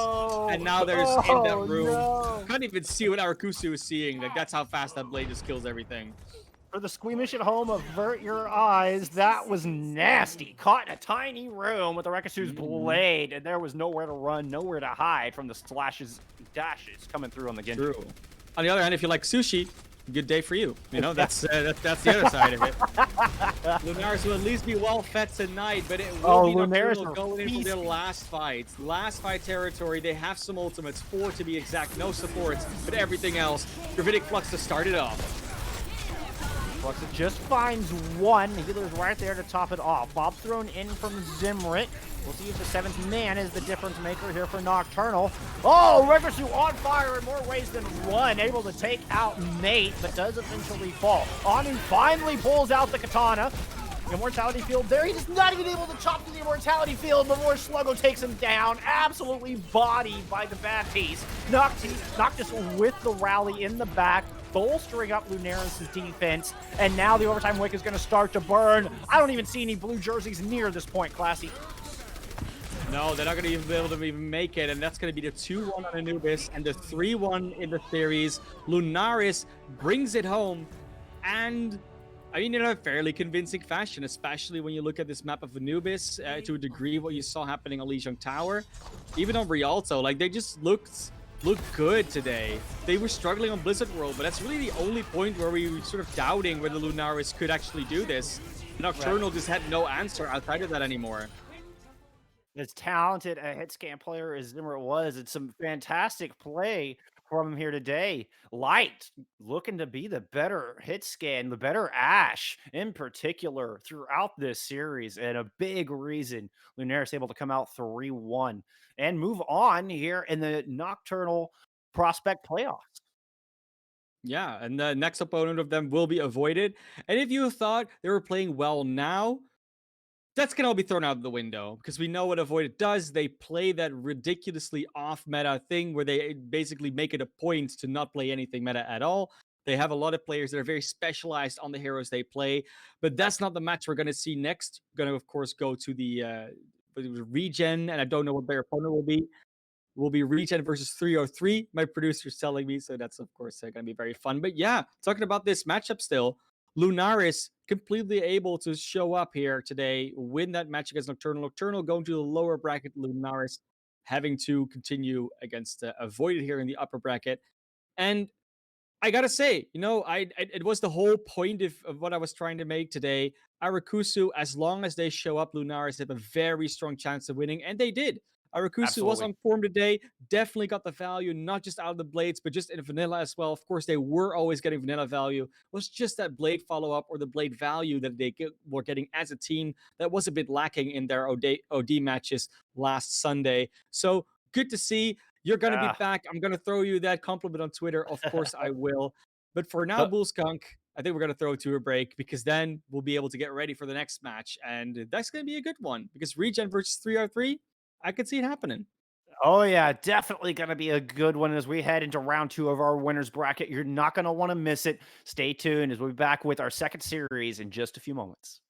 And now there's in that room. No. Can't even see what Arakusu is seeing. Like, that's how fast that blade just kills everything. For the squeamish at home, avert your eyes. That was nasty. Caught in a tiny room with the Rekusu's blade, and there was nowhere to run, nowhere to hide from the slashes, dashes coming through on the Genji. True. On the other hand, if you like sushi, good day for you. You know, that's the other side of it. Lunaris will at least be well fed tonight, but it will be Nocturnal going in for their last fight. Last fight territory. They have some ultimates, 4 to be exact, no supports, but everything else. Gravitic Flux to start it off. Flux just finds one. Healer's right there to top it off. Bob thrown in from Zimrit. We'll see if the 7th man is the difference maker here for Nocturnal. Oh, Rekusu on fire in more ways than one. Able to take out Nate, but does eventually fall. Anhu finally pulls out the katana. Immortality field there. He's not even able to chop through the immortality field before Sluggo takes him down. Absolutely bodied by the Baptiste. Noctis with the rally in the back, bolstering up Lunaris' defense. And now the overtime wick is going to start to burn. I don't even see any blue jerseys near this point, Classy. No, they're not going to even be able to even make it, and that's going to be the 2-1 on Anubis and the 3-1 in the series. Lunaris brings it home, and I mean, in a fairly convincing fashion, especially when you look at this map of Anubis, to a degree what you saw happening on Lijiang Tower. Even on Rialto, like, they just looked looked good today. They were struggling on Blizzard World, but that's really the only point where we were sort of doubting whether Lunaris could actually do this. Right. Nocturnal just had no answer outside of that anymore. As talented a hit scan player as Zimmer was, it's some fantastic play from him here today. Light looking to be the better hit scan, the better Ash in particular throughout this series, and a big reason Lunaris able to come out 3-1 and move on here in the Nocturnal Prospect playoffs. Yeah, and the next opponent of them will be avoided. And if you thought they were playing well now, that's gonna all be thrown out the window because we know what Avoided does. They play that ridiculously off meta thing where they basically make it a point to not play anything meta at all. They have a lot of players that are very specialized on the heroes they play, but that's not the match we're gonna see next. We're gonna, of course, go to the regen, and I don't know what their opponent will be Regen versus 303. My producer's telling me, so that's of course going to be very fun. But yeah, talking about this matchup still, Lunaris completely able to show up here today, win that match against Nocturnal. Nocturnal going to the lower bracket, Lunaris having to continue against Avoided here in the upper bracket. And I gotta say, it was the whole point of what I was trying to make today. Arakusu, as long as they show up, Lunaris have a very strong chance of winning, and they did. Arakusu was Absolutely. on form today, definitely got the value, not just out of the blades, but just in vanilla as well. Of course, they were always getting vanilla value. It was just that blade follow-up or the blade value that were getting as a team that was a bit lacking in their OD matches last Sunday. So good to see. You're going to be Yeah. back. I'm going to throw you that compliment on Twitter. Of course, I will. But for now, Uh, Bull Skunk, I think we're going to throw it to a break because then we'll be able to get ready for the next match. And that's going to be a good one because Regen versus 3R3, I could see it happening. Oh, yeah, definitely going to be a good one as we head into round two of our winners bracket. You're not going to want to miss it. Stay tuned as we'll be back with our second series in just a few moments.